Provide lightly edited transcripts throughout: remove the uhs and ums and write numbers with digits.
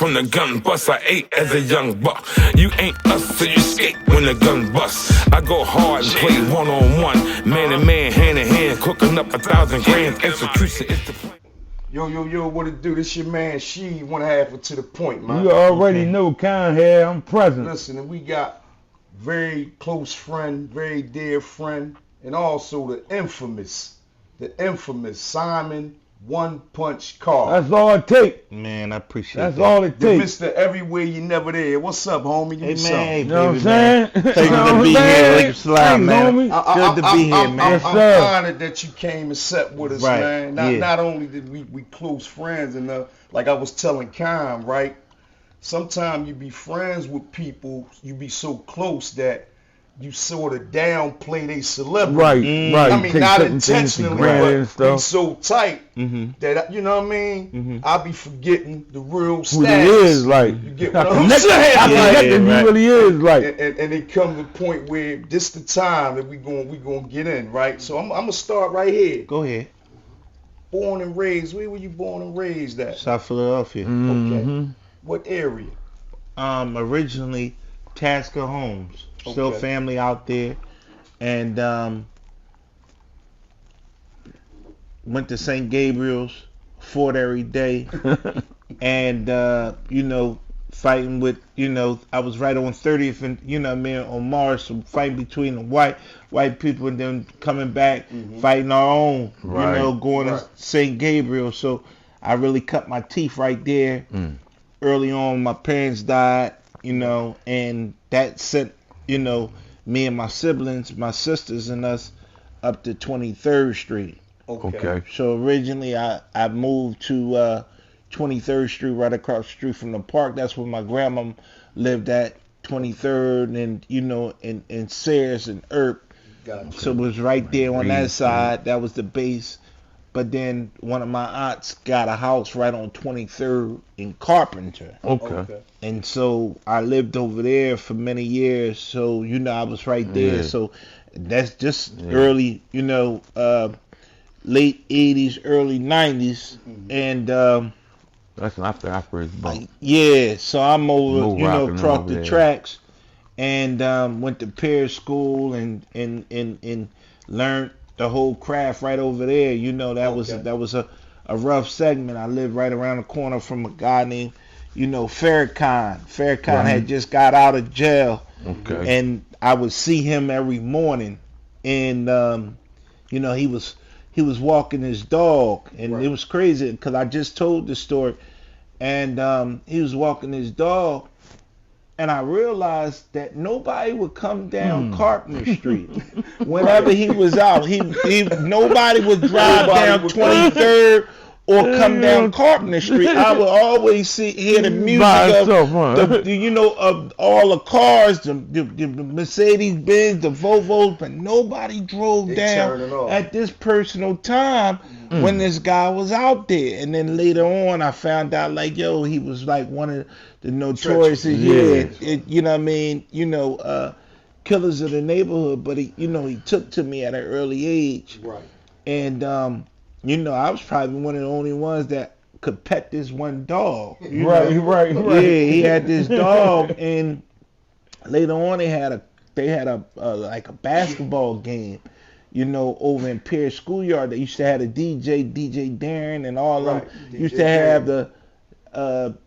from the gun bust. I ate as a young buck. You ain't us, so you skate when the gun busts. I go hard and play one-on-one, man to man, hand in hand, cooking up 1,000 grams. Execution is the plan. Yo, what it do? This your man, She, one half of To The Point, man. You already know, Con here, I'm present. Listen, and we got very close friend, very dear friend, and also the infamous Simon OnePunch Carr. That's all it takes. Man, I appreciate That's that. all it The takes. Mr. Everywhere You Never There. What's up, homie? Hey, Give me man, hey, You know what I'm baby, saying? man. Thank you to be here. Like slide, man. Good to be here, man. Yes, I'm sir. honored that you came and sat with us, Right, man. Not only did we close friends, and like I was telling Kyle, right? Sometimes you be friends with people, you be so close that you sort of downplay their celebrity. Right. I mean, not intentionally, but stuff. be so tight Mm-hmm. that, you know what I mean? Mm-hmm. I be forgetting the real Who status. he is like. You get I what I'm connect saying? I Yeah, connect him, he right. really is like. And it comes to the point where this the time that we gonna get in, right? So I'm gonna start right here. Go ahead. Born and raised. Where were you born and raised at? South Philadelphia. Mhm. What area? Originally Tasker Homes. Still Okay. family out there. And went to St. Gabriel's, fought every day. And fighting with, I was right on 30th and on Mars, so fighting between the white people and then coming back, fighting our own, Right. going to St. Gabriel. So I really cut my teeth right there. Early on, my parents died, and that sent, me and my siblings, my sisters and us up to 23rd Street. Okay. So originally I moved to 23rd Street, right across the street from the park. That's where my grandma lived at, 23rd and, in Sayers and Earp. Gotcha. So it was right there on that side. That was the base. But then one of my aunts got a house right on 23rd in Carpenter. Okay. And so I lived over there for many years. So, I was right there. Yeah. So that's just early, late 80s, early 90s. And That's after his bump. so I'm over, Move rocking across over the there. tracks and went to Pear School and learned the whole craft right over there. That was a rough segment. I lived right around the corner from a guy named, Farrakhan. Farrakhan had just got out of jail. Okay. And I would see him every morning. And, he was walking his dog. And it was crazy because I just told the story. And he was walking his dog. And I realized that nobody would come down Carpenter Street whenever he was out. Nobody would drive down 23rd or come down Carpenter Street. I would always hear the music of all the cars, the Mercedes Benz, the Volvos, but nobody drove down at this personal time when this guy was out there. And then later on, I found out he was like one of the notorious, killers of the neighborhood. But he took to me at an early age, Right. and I was probably one of the only ones that could pet this one dog. Right. Yeah, he had this dog, and later on they had a like a basketball game, over in Pierce Schoolyard. They used to have a DJ Darren, and all of them used to have the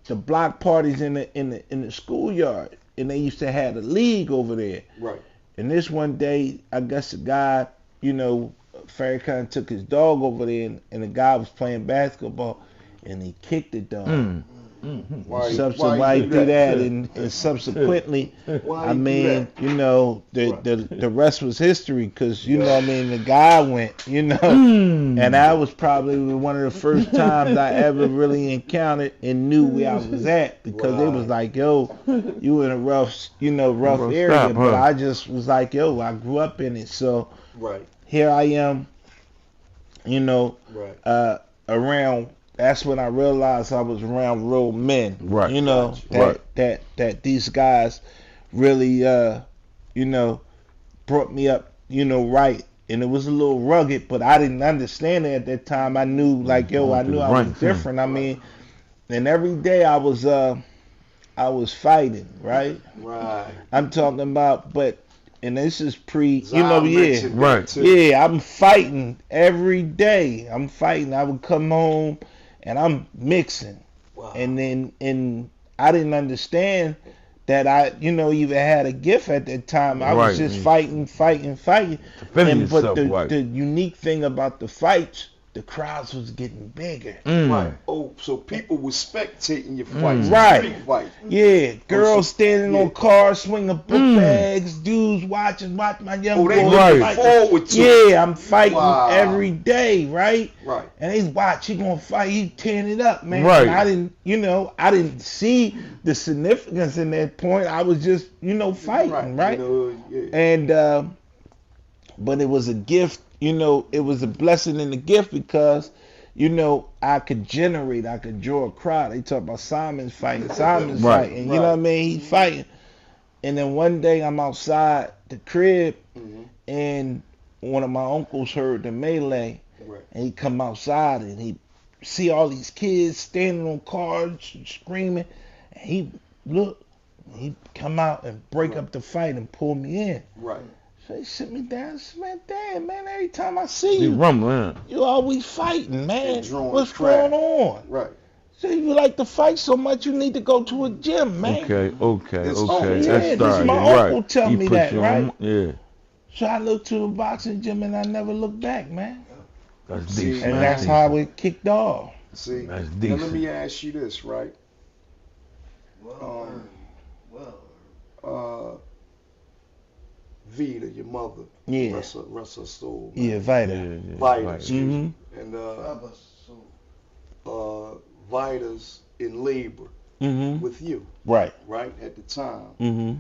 block parties in the schoolyard, and they used to have a league over there. Right. And this one day, I guess the guy, Farrakhan took his dog over there, and the guy was playing basketball, and he kicked the dog. Why he do that, and subsequently, the rest was history, because the guy went, and that was probably one of the first times I ever really encountered and knew where I was at, because it was like, yo, you in a rough area, stop, but I just was like, yo, I grew up in it, so here I am, around. That's when I realized I was around real men. Right. That these guys really, brought me up, right. And it was a little rugged, but I didn't understand it at that time. I knew, I knew I was different. I mean, and every day I was fighting, right? Right. I'm talking about, and this is pre, Zion yeah, mentioned that Right. too. yeah, I'm fighting every day. I'm fighting. I would come home and I'm mixing. Wow. And I didn't understand that I, even had a gift at that time. I was Right. just fighting. Defending But yourself, right. the unique thing about the fights, the crowds was getting bigger. Right. Oh, so people were spectating your fights, Right. street fight. Yeah, girls so- standing yeah. on cars, swinging book bags, dudes watch my young Oh, boy. they Right. looking forward to it. Yeah, I'm fighting Wow. every day, right? Right. And they watch, he gonna fight, he tearing it up, man. Right. And I didn't see the significance in that point. I was just, fighting, right? Yeah. And but it was a gift, it was a blessing and a gift because, I could draw a crowd. They talk about Simon's fighting, Right. fighting, you know what I mean? He's fighting. And then one day I'm outside the crib and one of my uncles heard the melee Right. and he come outside and he see all these kids standing on cars screaming and he come out and break up the fight and pull me in. Right. So he sit me down and said, man, damn, man, every time I see You you, rumbling. you always fighting, man. And drawing What's crowd. going on? Right. So if you like to fight so much, you need to go to a gym, man. Okay. This Okay. uncle. That's Yeah, this starting. my Right. uncle tell He me put that, you right? on- Yeah. So I looked to a boxing gym and I never looked back, man. That's See, decent. And man. that's how it kicked off. See, That's now let decent. me ask you this, right? Vita, your mother, Yeah. rest her soul. man. Yeah, Vita. Yeah. Vita, Right. excuse me. Mm-hmm. And Vita's in labor Mm-hmm. with you, Right. right, at the time, Mm-hmm.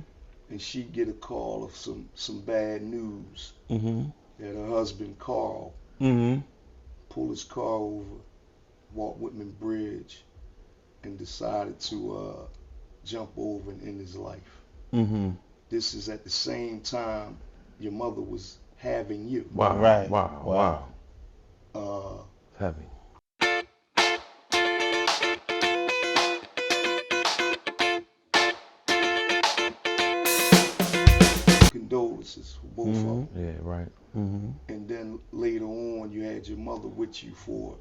and she get a call of some bad news Mm-hmm. that her husband Carl Mm-hmm. pulled his car over Walt Whitman Bridge and decided to jump over and end his life. Mm-hmm. This is at the same time your mother was having you. Wow. Right. Wow. Uh, Heavy. condolences for both of them. Yeah. Right. Mm-hmm. And then later on, you had your mother with you for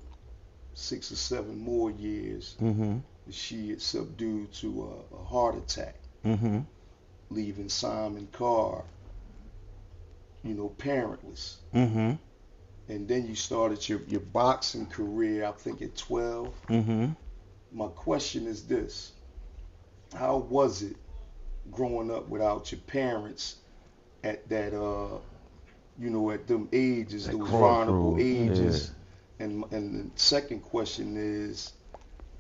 6 or 7 more years. Mm-hmm. She had subdued to a heart attack, Mm-hmm. leaving Simon Carr, parentless. Mm-hmm. And then you started your boxing career, I think at 12. Mm-hmm. My question is this: how was it growing up without your parents at that, at them ages, That those crossroad, vulnerable ages? And the second question is,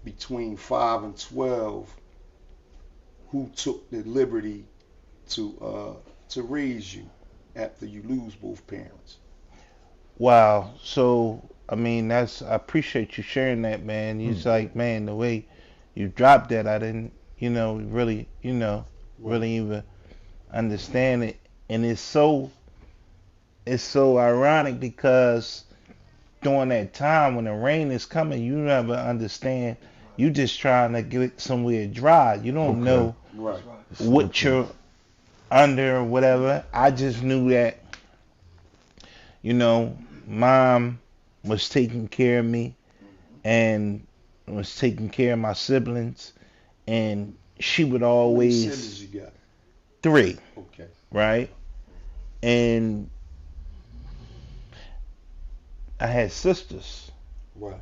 between 5 and 12, who took the liberty to raise you after you lose both parents? Wow. So, I mean, I appreciate you sharing that, man. It's like, man, the way you dropped that, I didn't, really even understand it. And it's so ironic because during that time when the rain is coming, you never understand. You just trying to get somewhere dry. You don't know Right. what you're under or whatever. I just knew that, mom was taking care of me and was taking care of my siblings, and she would How many always siblings you got? 3, Okay. right? And I had sisters. Right.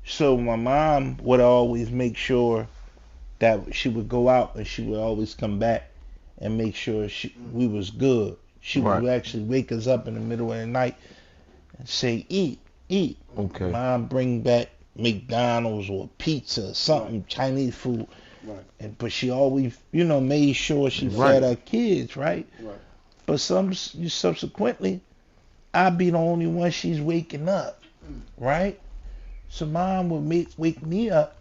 So my mom would always make sure that she would go out and she would always come back and make sure we was good. She would actually wake us up in the middle of the night and say, eat. Okay. Mom bring back McDonald's or pizza or something, Chinese food. Right. But she always, made sure she Right. fed her kids, right? Right. But subsequently, I'd be the only one she's waking up, right? So mom would wake me up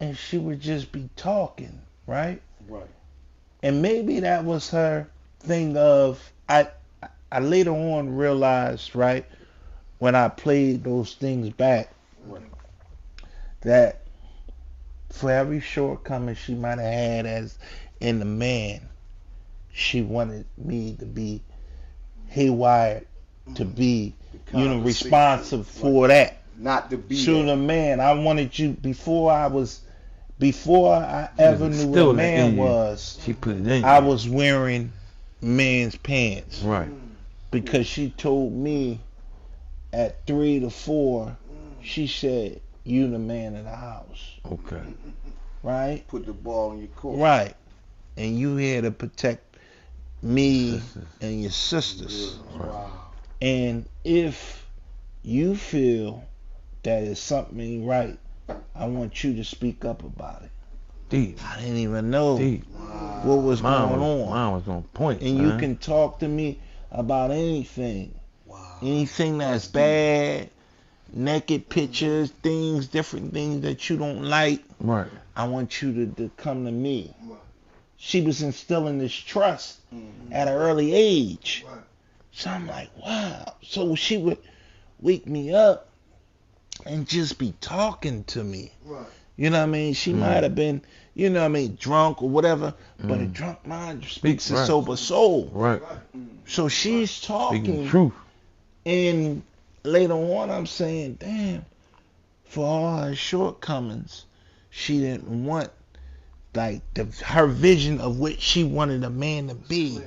and she would just be talking, right? Right. And maybe that was her thing of, I later on realized, right, when I played those things back, Right. that for every shortcoming she might have had as in the man, she wanted me to be haywire, to be, responsive for that. Not to be So that. the man, I wanted you before I ever knew what a man was. She put it in. I was wearing man's pants. Right. Because she told me at 3 to 4, she said, "You the man of the house." Okay. Right? Put the ball in your court. Right. And you here to protect me and your sisters. Wow. And if you feel that is something ain't right, I want you to speak up about it. Deep. I didn't even know Deep. what was going on. Mine was on point. And man. you can talk to me about anything. Wow. Anything that's bad, naked pictures, things, different things that you don't like. Right. I want you to come to me. She was instilling this trust at an early age. Right. So I'm like, wow. So she would wake me up and just be talking to me. Right. You know what I mean? She might have been, drunk or whatever, but a drunk mind speaks a sober soul. Right. So she's Speaking talking, truth. and later on I'm saying, damn, for all her shortcomings, she didn't want, like, her vision of what she wanted a man to be.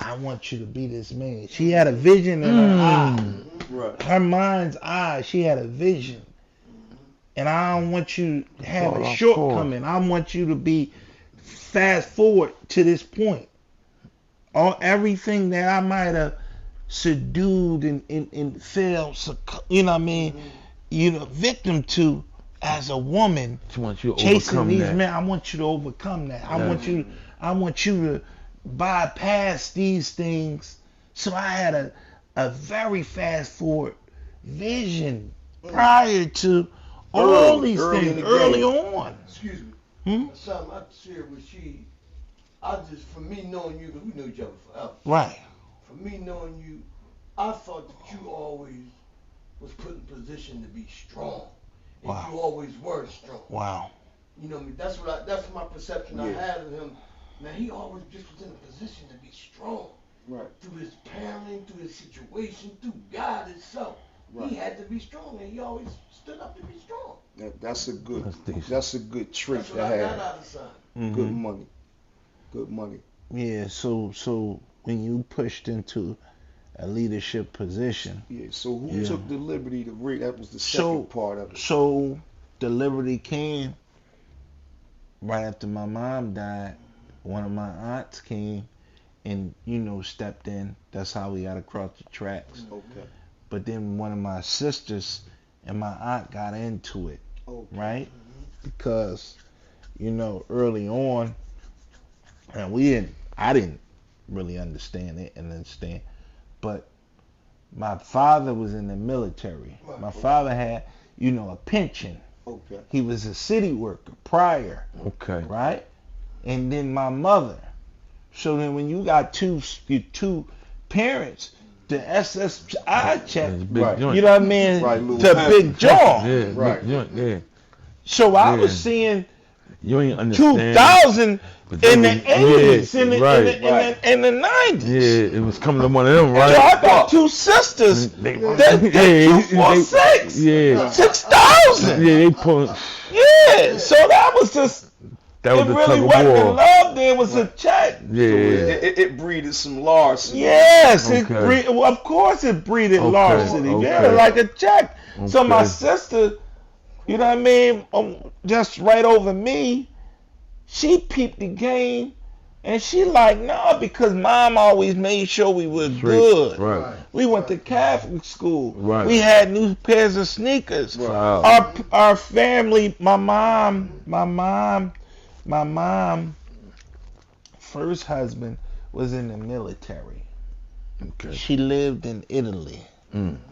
I want you to be this man. She had a vision in her eye. Right. Her mind's eye, she had a vision. And I don't want you to have a shortcoming. I want you to be fast forward to this point. Everything that I might have subdued and fell, victim to as a woman, She wants you to chasing overcome these that. men. I want you to overcome that. I want you to bypass these things. So I had a very fast forward vision prior to all these things early on. Excuse me. Something I shared with she. For me knowing you, 'cause we know each other forever. Right. For me knowing you, I thought that you always was put in position to be strong, and Wow. you always were strong. Wow. You know what I mean? That's my perception I had of him. Now he always just was in a position to be strong. Right. Through his parenting, through his situation, through God itself. Right. He had to be strong, and he always stood up to be strong. That's a good. That's decent. That's a good trait That's to what I got have. out of son. Mhm. Good money. Good money. Yeah. So when you pushed into a leadership position, Yeah. So who Yeah. took the liberty to read? That was the second part of it. so the liberty came right after my mom died. One of my aunts came and stepped in. That's how we got across the tracks. Okay. But then one of my sisters and my aunt got into it, Okay. right? Because early on, and I didn't really understand it and understand, but my father was in the military. My father had a pension. Okay. He was a city worker prior, Okay. right? And then my mother. So then when you got two parents, the SSI check, It's a big Right. joint. you know what I mean? Right, little To family. big jaw. Yeah. Right. Big joint. Yeah. So I was Yeah. seeing You ain't understand. 2000 But in the then- 80s, in the right. in the 90s. Yeah, it was coming to one of them, So right? I got two sisters. They- That yeah, 246. Yeah. 6,000. Yeah, they pulling. Yeah. So that was just. That was It the really tug wasn't of the war. love. There was a check. Yeah. It breeded some larceny. Yes, Okay. well, of course it breeded Okay, larceny. Yeah, okay. like a check. So my Okay. sister, you know what I mean, just right over me, she peeped the game, and she like, no, because mom always made sure we was Straight. good. Right. We went to Catholic school. Right. We had new pairs of sneakers. Wow. Our family, my mom, first husband was in the military. Okay. She lived in Italy.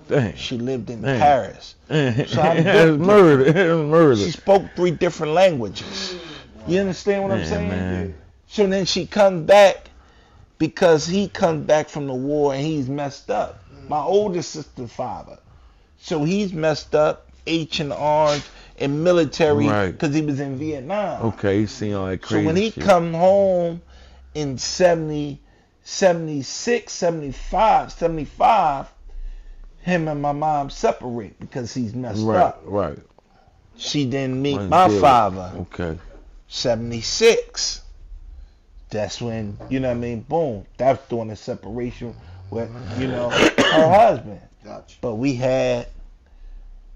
Dang. She lived in Man. Paris. So I'm It was murder. It was murder. She spoke 3 different languages. You understand what I'm saying? Man. So then she comes back because he comes back from the war and he's messed up. My older sister's father. So he's messed up H and R's in military Right. because he was in Vietnam. Okay, you seen all that So crazy when he shit. come home in 70, 76, 75, him and my mom separate because he's messed Right, up. right. She didn't meet One my deal. father. Okay. 76. That's when, you know what I mean, boom. That's during the separation with, you know, her husband. Gotcha. But we had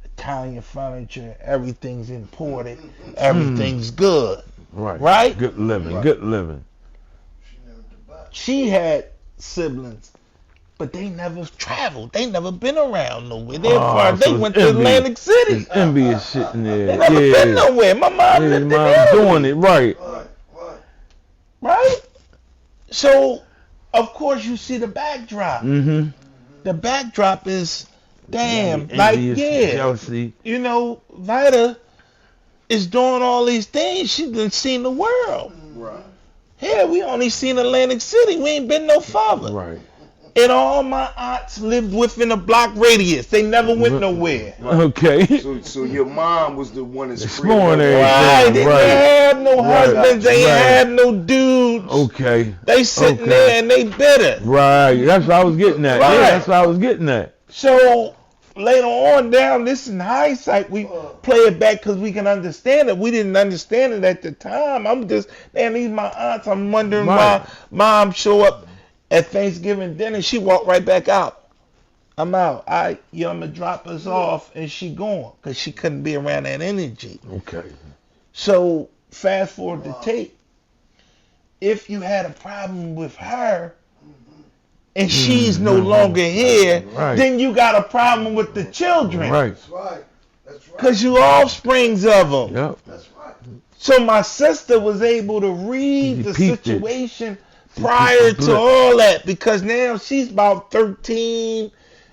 Italian furniture, everything's imported, everything's good. Right. Right? Good living. Right. Good living. She never did that. She had siblings, but they never traveled. They never been around nowhere. They, Oh, they so went it's to envious. Atlantic City. There's envious shit in They there. never been nowhere. My mom Yeah, lived in mom Italy. doing it right. Right, right. Right? So, of course, you see the backdrop. Mm-hmm. The backdrop is, damn, like, Envious, yeah. jealousy. You know, Vida is doing all these things. She done seen the world. Right. Here, we only seen Atlantic City. We ain't been no farther. Right. And all my aunts lived within a block radius. They never went nowhere. Okay. So your mom was the one that's Exploring spreading Right, they Right. didn't have no Right. husbands. They ain't Right. have no dudes. Okay. They sitting Okay. there and they bitter. Right. That's what I was getting at. Right. Yeah, that's what I was getting at. So later on down, this in hindsight, we play it back because we can understand it. We didn't understand it at the time. I'm just, man, these my aunts. I'm wondering Right. why mom show up at Thanksgiving dinner. She walked right back out. I'm out. I'm gonna drop us off, and she gone because she couldn't be around that energy. Okay. So fast forward the tape. If you had a problem with her and she's no longer here, Right. then you got a problem with the children. Right. That's right. That's right. Because you offsprings of them. Yep. That's right. So my sister was able to read You the peeped it. situation You prior peeped the to blip. all that because now she's about 13,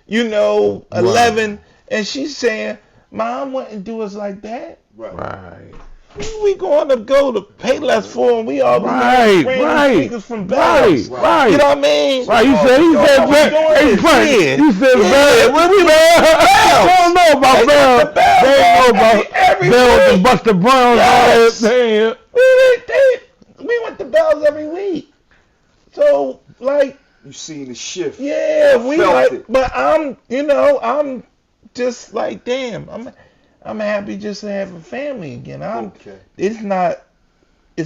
11, and she's saying, Mom wouldn't do us like that. Right. Right. Who we going to go to Payless for, and we always Right, bring right, niggas from right, Bells. right. You know what I mean? Right, you said, How we hey, doing Frank, this? Yeah. you said, Yeah, Bell, they don't know about They Bell. got the Bell They don't know every about week. Bell and Buster Brown. Yes. All that. We went to Bells every week. So, like, You seen the shift. yeah, we Felt like, it. but I'm just like, damn, I'm happy just to have a family again. Okay. It's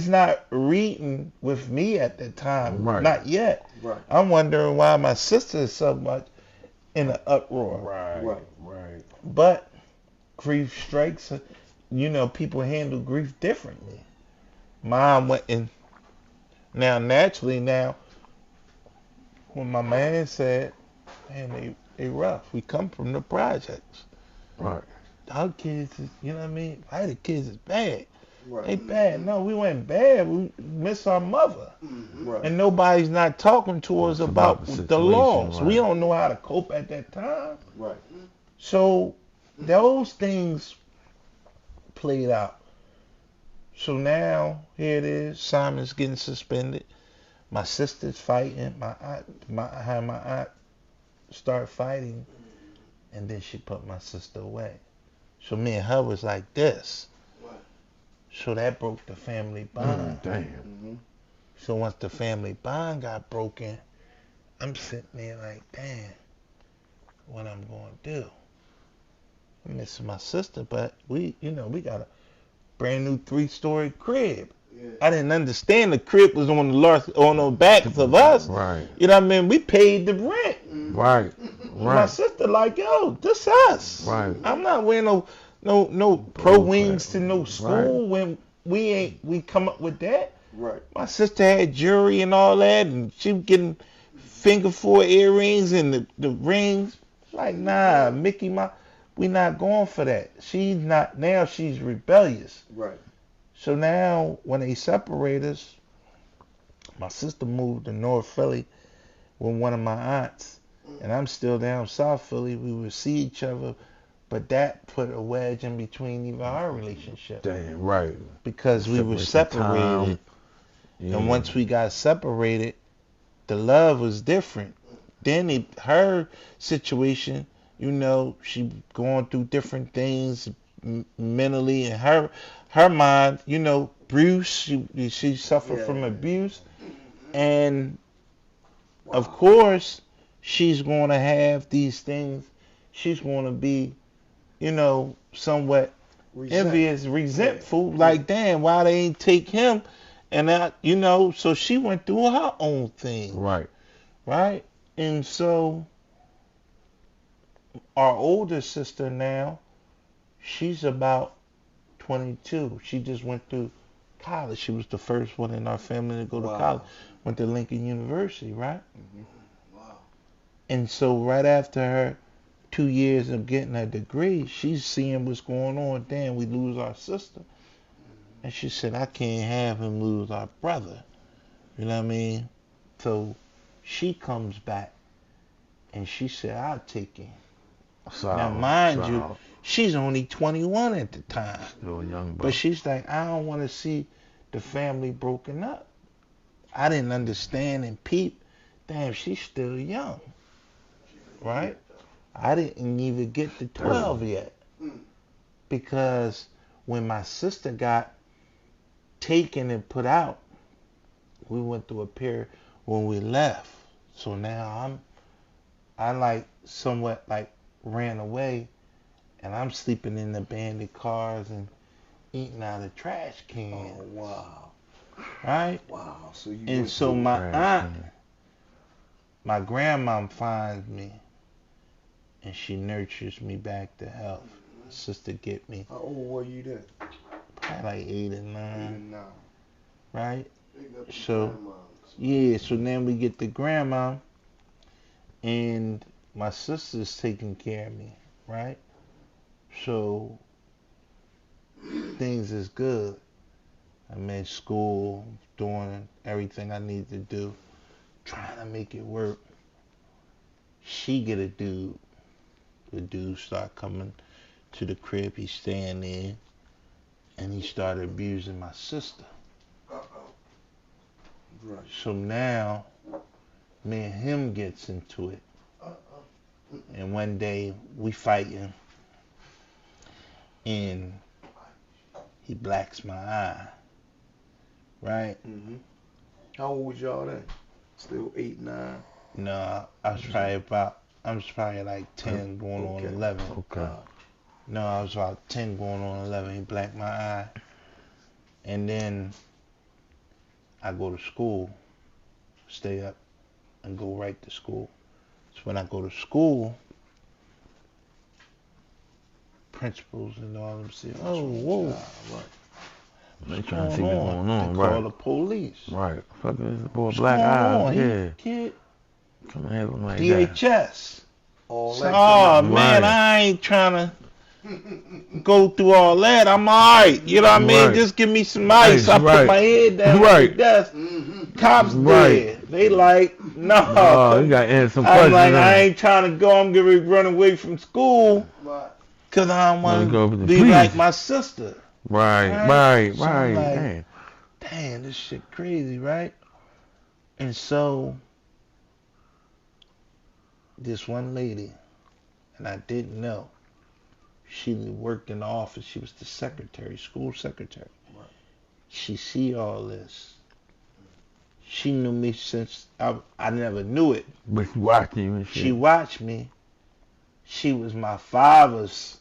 not reading with me at the time, Right. not yet. Right. I'm wondering why my sister is so much in an uproar. Right, right. But grief strikes, people handle grief differently. Mom went in. Now, naturally, when my man said, man, they rough. We come from the projects. Right. Our kids is, you know what I mean? The kids is bad. Right. They bad. No, we weren't bad. We miss our mother. Right. And nobody's not talking to us about the the situation, laws. right. We don't know how to cope at that time. Right. So those things played out. So now here it is. Simon's getting suspended. My sister's fighting. My aunt start fighting, and then she put my sister away. So me and her was like this. So that broke the family bond. Damn. Mm-hmm. So once the family bond got broken, I'm sitting there like, damn, what I'm going to do? I'm missing my sister, but we got a brand new 3-story crib. Yeah. I didn't understand the crib was on the backs of us. Right. You know what I mean? We paid the rent. Right. My Right. sister like, yo, this us. Right. I'm not wearing no pro wings to no Right. school when we come up with that. Right. My sister had jewelry and all that, and she was getting finger 4 earrings and the rings. Like, nah, Mickey, we not going for that. She's not, now she's rebellious. Right. So now when they separate us, my sister moved to North Philly with one of my aunts, and I'm still down South Philly. We would see each other, but that put a wedge in between even our relationship Damn. Right. because we were Separate the time. separated. Yeah. And once we got separated, the love was different. Then her situation, You know, she going through different things mentally, and her mind, you know, Bruce, she suffered from abuse, and of course, she's going to have these things. She's going to be, you know, somewhat envious, resentful. Like, damn, why they ain't take him? And that, you know, so she went through her own thing, Right. right? And so our older sister now, she's about 22. She just went through college. She was the first one in our family to go to college. Went to Lincoln University, right? Wow. And so right after her 2 years of getting her degree, she's seeing what's going on. Damn, we lose our sister. And she said, I can't have him lose our brother. You know what I mean? So she comes back and she said, I'll take him. Now, mind you, she's only 21 at the time. Still young, But she's like, I don't want to see the family broken up. I didn't understand and peep. Damn, she's still young. Right? I didn't even get to 12 yet. Because when my sister got taken and put out, we went through a period when we left. So now I like somewhat like ran away, and I'm sleeping in abandoned cars and eating out of trash cans. Oh, wow. Right? Wow. So you And went so through- my aunt, my grandmom finds me, and she nurtures me back to health. My sister get me How old were you then? probably like 8 or 9, 9. right? Big up to So grandmas. yeah, so then we get the grandma, and my sister's taking care of me, right? So things is good. I'm in school, doing everything I need to do, trying to make it work. She get a dude. The dude start coming to the crib. He's staying there, and he started abusing my sister. Right. So now, me and him gets into it. And one day, we fighting, and he blacks my eye. Right? Mm-hmm. How old was y'all then? Still 8, 9? No, I was probably like 10 going on Okay. 11. Okay. No, I was about 10 going on 11. He blacked my eye. And then I go to school, stay up, and go right to school. So when I go to school, principals and all them say, oh, whoa, They trying to see what's going on, they right? call the police. Right. Fuck this boy, What's black going eyes. on? Yeah. Kid, Come and have him like that. DHS. All So, that. oh, man, Right. I ain't trying to go through all that. I'm all right. You know what I mean? Right. Just give me some ice. I Right. put my head down Right. at the desk. Mm-hmm. Cops Right. there. They like, no. Oh, you got to answer some I'm questions. like, I huh? ain't trying to go. I'm going to run away from school Right. because I don't Wanna want go to with the be police. like my sister. Right. Right. Right. So I'm Right. like- Damn. Damn, this shit crazy, right? And so, this one lady, and I didn't know, she worked in the office. She was the secretary, school secretary. Right. She see all this. She knew me since I never knew it. But she watching you and shit. She watched me. She was my father's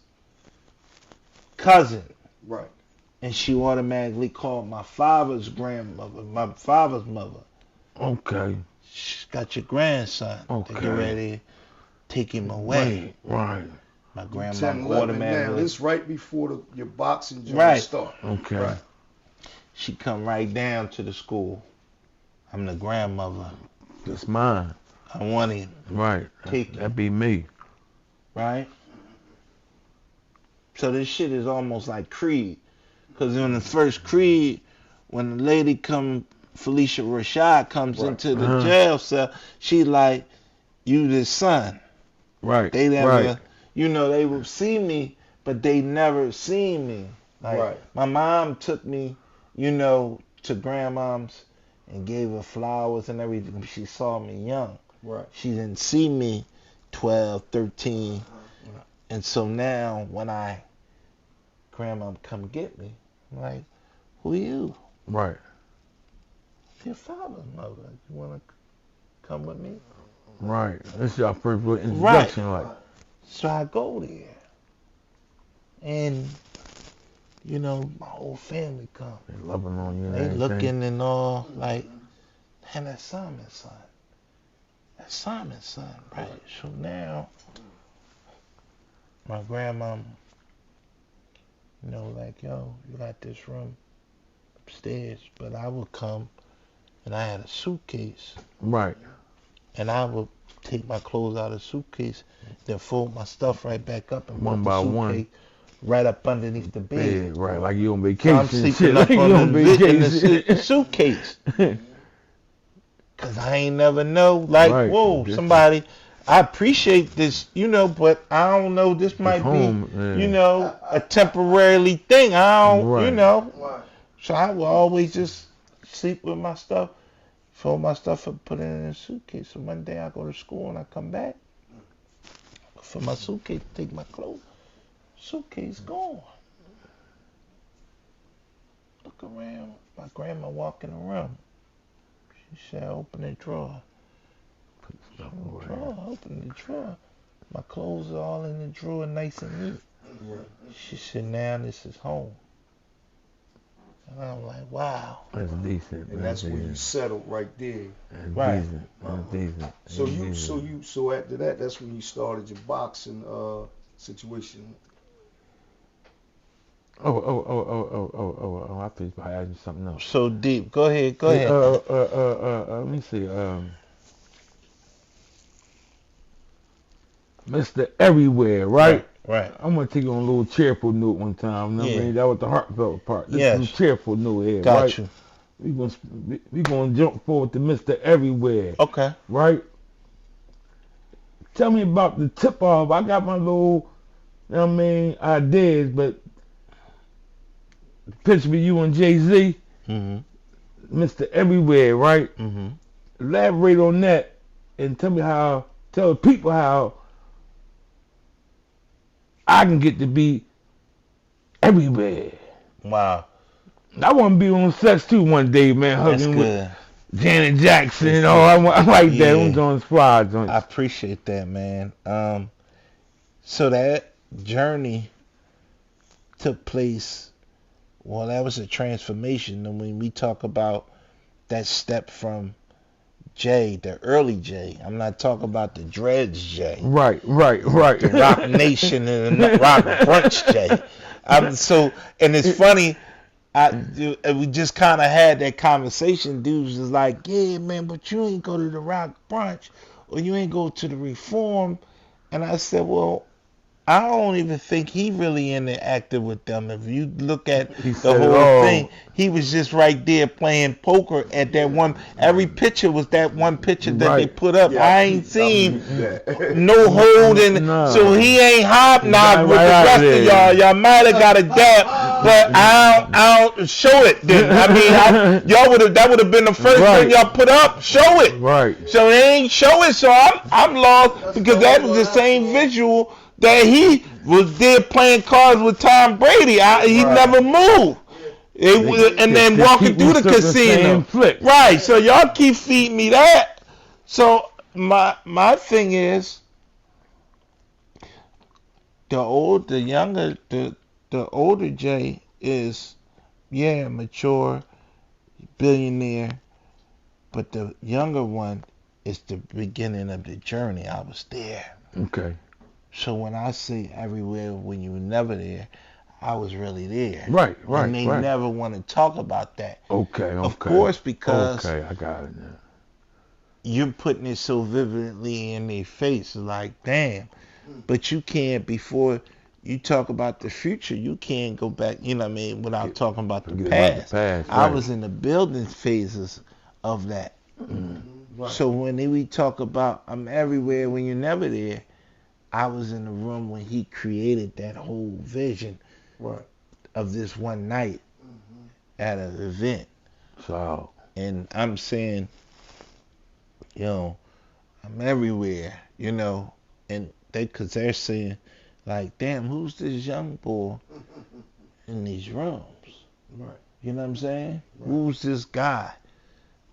cousin. Right. And she automatically called my father's grandmother, my father's mother. Okay. She's got your grandson. They Okay. get ready to take him away. Right. My 10, grandma 11 now. automatically. This right before your boxing joint Right. start. Okay. Right. She come right down to the school. I'm the grandmother. That's mine. I want him, Right. Take it. That be me. right? So this shit is almost like Creed. Because in the first Creed, when the lady Felicia Rashad comes Right. into the Uh-huh. jail cell, she like, you the son. Right. They never, Right. they would see me, but they never seen me. Like, Right. my mom took me, to grandmom's and gave her flowers and everything. She saw me young. Right. She didn't see me 12, 13, And so now when grandma come get me, I'm like, who are you? Right. Your father, mother. You want to come with me? Right. This is your first real introduction, like. So I go there. And, my whole family come. They loving on you and They everything. looking and all like, man, that's Simon's son. That's Simon's son, right? So now, my grandma, like, yo, you got this room upstairs. But I would come and I had a suitcase. Right. And I would take my clothes out of the suitcase, then fold my stuff right back up and One put by the suitcase one. right up underneath the bed. Bed, right, like you on So vacation. I'm sleeping shit. up Like you on on the in the vacation. suitcase. Cause I ain't never know, like, Right. whoa, This somebody. I appreciate this, but I don't know. This might home, be, yeah. a temporarily thing. I don't, Right. Right. So I will always just sleep with my stuff, fold my stuff and put it in a suitcase. So one day I go to school and I come back for my suitcase, take my clothes. Suitcase gone. Look around. My grandma walking around. She said, open the drawer. Open the drawer. My clothes are all in the drawer, nice and neat. She said, now this is home. And I'm like, wow. That's decent. And that's when you settled right there. That's Right. decent. That's decent. So after that, that's when you started your boxing situation. Oh, I thought you were asking something else. So deep. Go ahead. Let me see. Mr. Everywhere, right? Right. I'm gonna take you on a little cheerful note one time. You know what I mean? That was the heartfelt part. This Yes. is some cheerful note here, Got right? you. We gonna jump forward to Mr. Everywhere, Okay. right? Tell me about the tip off. I got my little, ideas, but picture with you and Jay-Z, Mm-hmm. Mr. Everywhere, right? Mm-hmm. Elaborate on that and tell the people how I can get to be everywhere. Wow. I want to be on Sex too one day, man, That's hugging good. with Janet Jackson and all. I like that. Yeah. I'm doing fly joints. I appreciate that, man. So that journey took place. Well, that was a transformation. And when we talk about that step from Jay, the early Jay, I'm not talking about the Dreads Jay. Right. The Rock Nation and the Rock Brunch Jay. And it's funny. We just kind of had that conversation. Dudes was like, yeah, man, but you ain't go to the Rock Brunch or you ain't go to the Reform. And I said, well, I don't even think he really interacted with them. If you look at the whole thing, he was just right there playing poker at that one. Every picture was that one picture that they put up. I ain't seen no holding. No. So he ain't hobnobbed with the rest of y'all. Y'all might have got a dab, but I don't show it then. I mean, that would have been the first thing y'all put up. Show it. Right. So they ain't show it. So I'm lost because that was the same visual that he was there playing cards with Tom Brady. He never moved. And then walking through the casino. Right. So y'all keep feeding me that. So my thing is the older Jay is mature, billionaire, but the younger one is the beginning of the journey. I was there. Okay. So when I say everywhere when you were never there, I was really there. Right. And they never want to talk about that. Okay. Of course, because I got it now. you're putting it so vividly in their face. Like, damn. But you can't, before you talk about the future, you can't go back, without talking about the past. I was in the building phases of that. Right. So when we talk about I'm everywhere when you're never there, I was in the room when he created that whole vision of this one night at an event. So. And I'm saying, I'm everywhere, and because they're saying, like, damn, who's this young boy in these rooms? Right. You know what I'm saying? Right. Who's this guy?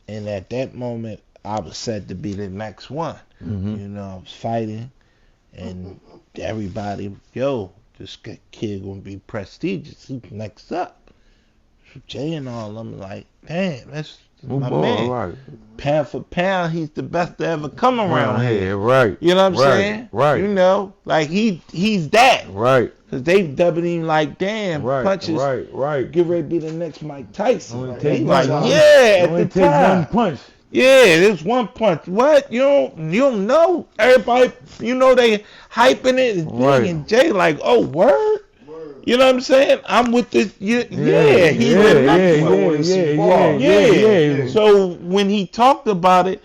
And at that moment, I was set to be the next one. Mm-hmm. You know, I was fighting, and everybody, yo, this kid gonna be prestigious. He's next up. Jay and all of them like, damn, that's my man. Right. Pound for pound, he's the best to ever come around here. Right. You know what I'm saying? Right. You know, like he's that. Right. Cause they dubbing him like, damn, Right. punches. Right. Get ready to be the next Mike Tyson. Only He take like, one. yeah, at Only the take time. one punch. Yeah, there's one punch. What? You don't know? Everybody, they hyping it and Right. big, and Jay like, oh, word? You know what I'm saying? I'm with this. He the next one. Yeah. So when he talked about it,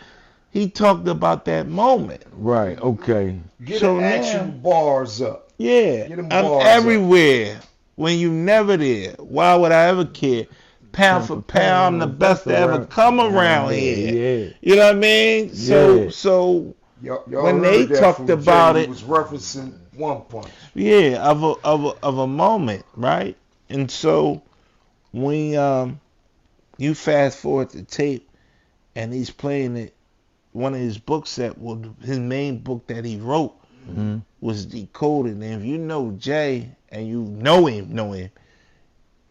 he talked about that moment. Right. Okay. Get So the actual now- bars up. Yeah, Get them I'm bars everywhere. When you never there, why would I ever care? Pound for pound, I'm the best to ever come around here. Yeah. You know what I mean? Yeah. So Y'all When heard they that talked from Jay. about He it- was referencing One Punch. yeah, of a moment, right? And so when you fast forward the tape, and he's playing it, one of his books that was his main book that he wrote Mm-hmm. was Decoded. And if you know Jay and you know him,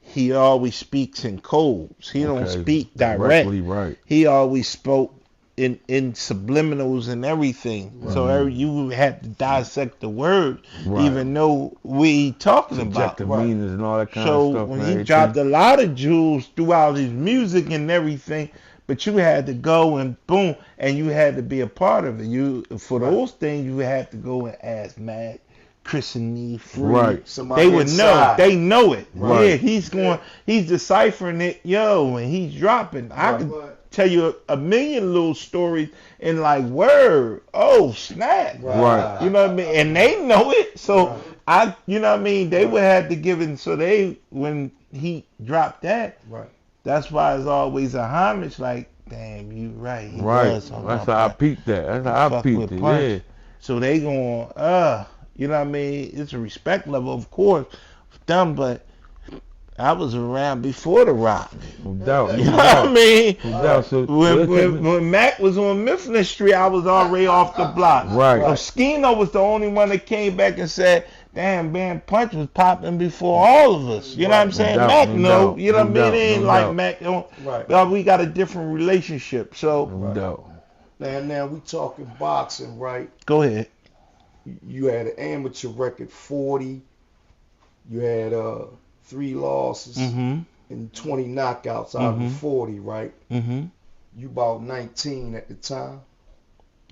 he always speaks in codes. He don't speak direct. Directly, right. He always spoke in subliminals and everything. So you had to dissect the word, Right. even know what he talking about. Subjective meanings and all that kind of So stuff. when and he everything. dropped a lot of jewels throughout his music and everything, but you had to go and boom, and you had to be a part of it. For those things, you had to go and ask Mac, Chris and Nee, Free. Right. Somebody They would inside. know. They know it. Right. Yeah, he's deciphering it, and he's dropping. I Right. could tell you a million little stories in like word. Oh, snap. Right. You know what I mean? And they know it. So you know what I mean? They would have to give it. So when he dropped that, Right. that's why it's always a homage. Like, damn, you right. He Right. was talking That's about how I that. peeped that. That's how I Fuck peeped with it. Punch. Yeah. So they going, you know what I mean? It's a respect level, of course, for them, but I was around before The Rock. No doubt. You know what I mean? No doubt. So When Mac was on Mifflin Street, I was already off the block. Right. Skino was the only one that came back and said, damn, man, Punch was popping before all of us. You know what I'm saying? doubt, Mac, no no. doubt, You know what I no mean? It doubt, ain't no like doubt. Mac. Right. We got a different relationship. So, No doubt. Now we talking boxing, right? go ahead. You had an amateur record 40. You had 3 losses Mm-hmm. and 20 knockouts out Mhm. of 40, right? Mm-hmm. You about 19 at the time.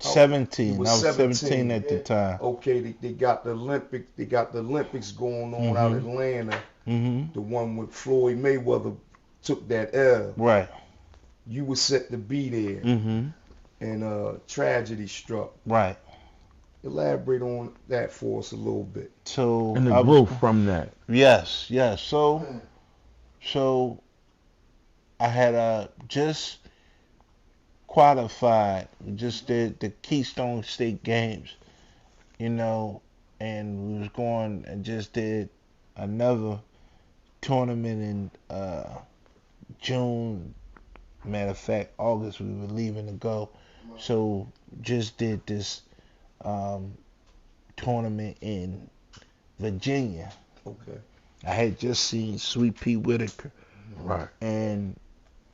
17. You I was was 17 17, at the time. Okay, they got the Olympics going on out in Atlanta. Mm-hmm. The one with Floyd Mayweather took that L. Right. You were set to be there, Mm-hmm. and tragedy struck. Right. Elaborate on that for us a little bit. So And the I was- growth from that. Yes. So I had just qualified, just did the Keystone State Games, and we was going and just did another tournament in June. Matter of fact, August we were leaving to go. So just did this tournament in Virginia. Okay. I had just seen Sweet Pea Whitaker, Right. and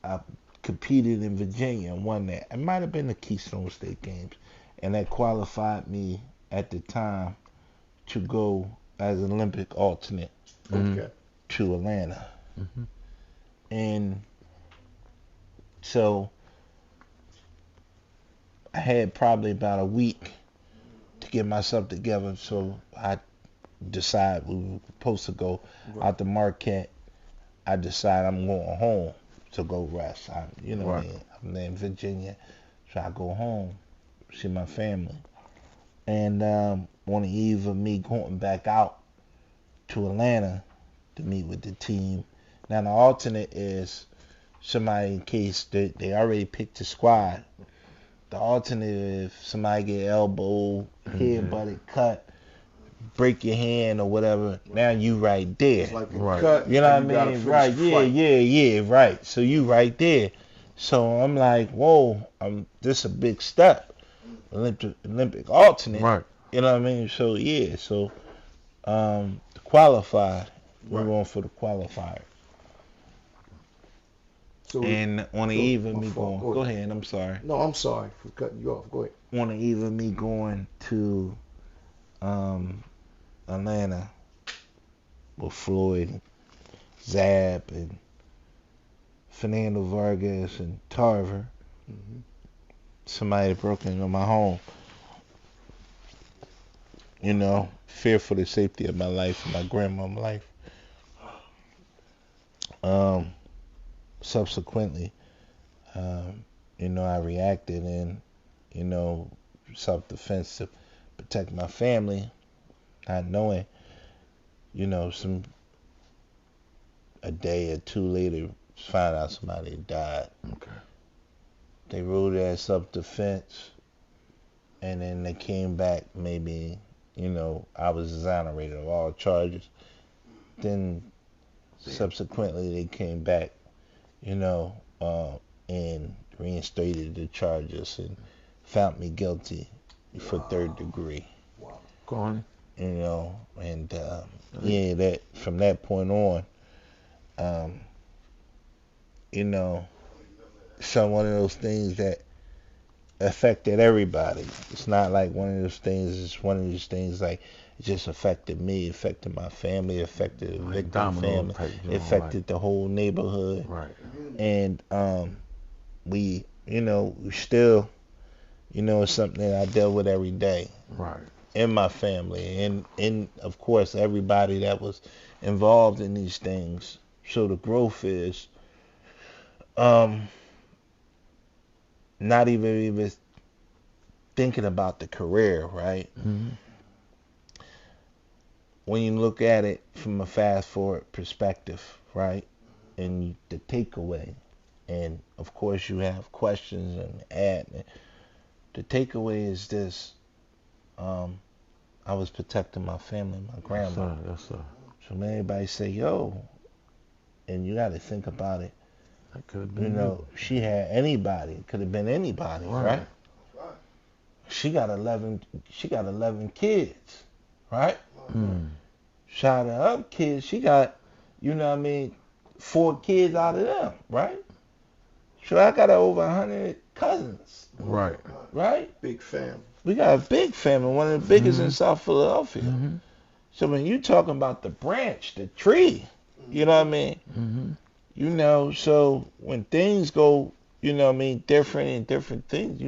I competed in Virginia and won that. It might have been the Keystone State Games, and that qualified me at the time to go as an Olympic alternate Okay. to Atlanta. Mhm. And so I had probably about a week to get myself together, so I decided we were supposed to go out to Marquette. I decided I'm going home to go rest. Right. I'm in Virginia, so I go home, see my family. And on the eve of me going back out to Atlanta to meet with the team. Now the alternate is somebody, in case they already picked the squad. The alternate, if somebody get elbowed, head butted, cut, break your hand or whatever, now you right there. It's like a Right. cut. You know what I and you gotta mean? finish Right, the yeah, fight. yeah, right. So you right there. So I'm like, whoa, this a big step. Olympic alternate. Right. You know what I mean? So yeah, so qualified. We're Right. going for the qualifier. So And on the Go- eve of my me fault. going, Go go ahead. ahead, I'm sorry. no, I'm sorry for cutting you off. Go ahead. On the eve of me going to Atlanta with Floyd, Zab, and Fernando Vargas and Tarver, hmm somebody had broken into my home. You know, fear for the safety of my life and my grandmom's life. Subsequently, you know, I reacted in, you know, self-defense to protect my family, not knowing, you know, a day or two later, found out somebody had died. Okay. They ruled it as self-defense, and then they came back maybe, you know, I was exonerated of all charges. Then subsequently they came back, you know, and reinstated the charges and found me guilty for third degree. Go on. You know, and yeah, that from that point on, you know, so one of those things that affected everybody. It's not like one of those things. It's one of those things like it just affected me, affected my family, affected the Like victim domino family, effect, you it know, affected the whole neighborhood, Right. and we, you know, we still, you know, it's something that I deal with every day Right. in my family, and of course everybody that was involved in these things. So the growth is not even thinking about the career, right? Mm-hmm. When you look at it from a fast forward perspective, right? And the takeaway, and of course you have questions and add. The takeaway is this: I was protecting my family, my Yes, grandma. sir. Yes, sir. So when everybody say, "Yo," and you got to think about it. That could have You been know, she had anybody. It could have been anybody, right? Right. She got 11. She got 11 kids, right? Mm. Shout out to other kids. She got, you know what I mean, 4 kids out of them, right? So I got over 100 cousins, Right. right? Big family. We got a big family, one of the biggest in Mhm. South Philadelphia. Mm-hmm. So when you talking about the branch, the tree, you know what I mean? Mm-hmm. You know, so when things go, you know what I mean, different and different things,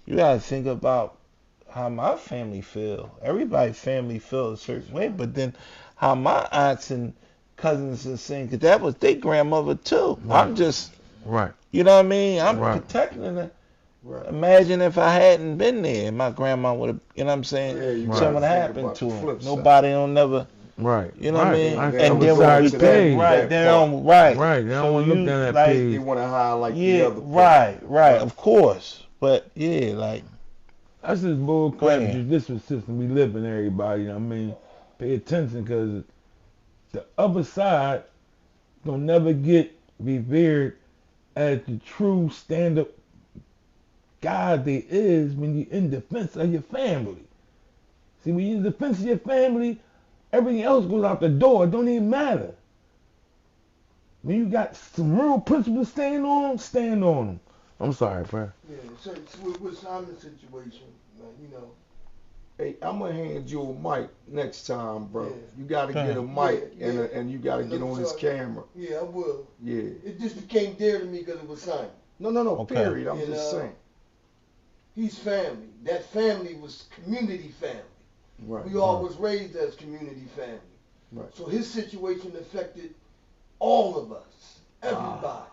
you got to think about how my family feel. Everybody's family feel a certain way, but then how my aunts and cousins are saying, because that was their grandmother too. Right. I'm just, Right. you know what I mean? I'm Right. protecting her. Right. Imagine if I hadn't been there, my grandma would have, you know what I'm saying? Yeah, you Right. Something gotta think happened about to the her. flip side. Nobody don't never, Right. you know what I Right. mean? Right. They And don't then go Sorry we, to to that- pay. right, that they part. don't, right. Right. They don't So want to look you, down that like, They page. want to highlight the yeah, other part. right, of course. But yeah, like, That's just bull Go crap ahead. judicial system we live in, everybody. I mean, pay attention because the other side don't never get revered as the true stand-up guy they is when you're in defense of your family. See, when you're in defense of your family, everything else goes out the door. It don't even matter. When you got some real principles to stand on them. I'm sorry, bro. Yeah, so with Simon's situation, man, you know, Hey, I'm gonna hand you a mic next time, bro. Yeah. You gotta Okay. get a mic Yeah, and yeah. and you gotta get on his camera. yeah, I will. Yeah. It just became dear to me because it was Simon. No, Okay. period. I'm And, just saying. He's family. That family was community family. Right. We all was raised as community family. Right. So his situation affected all of us, everybody.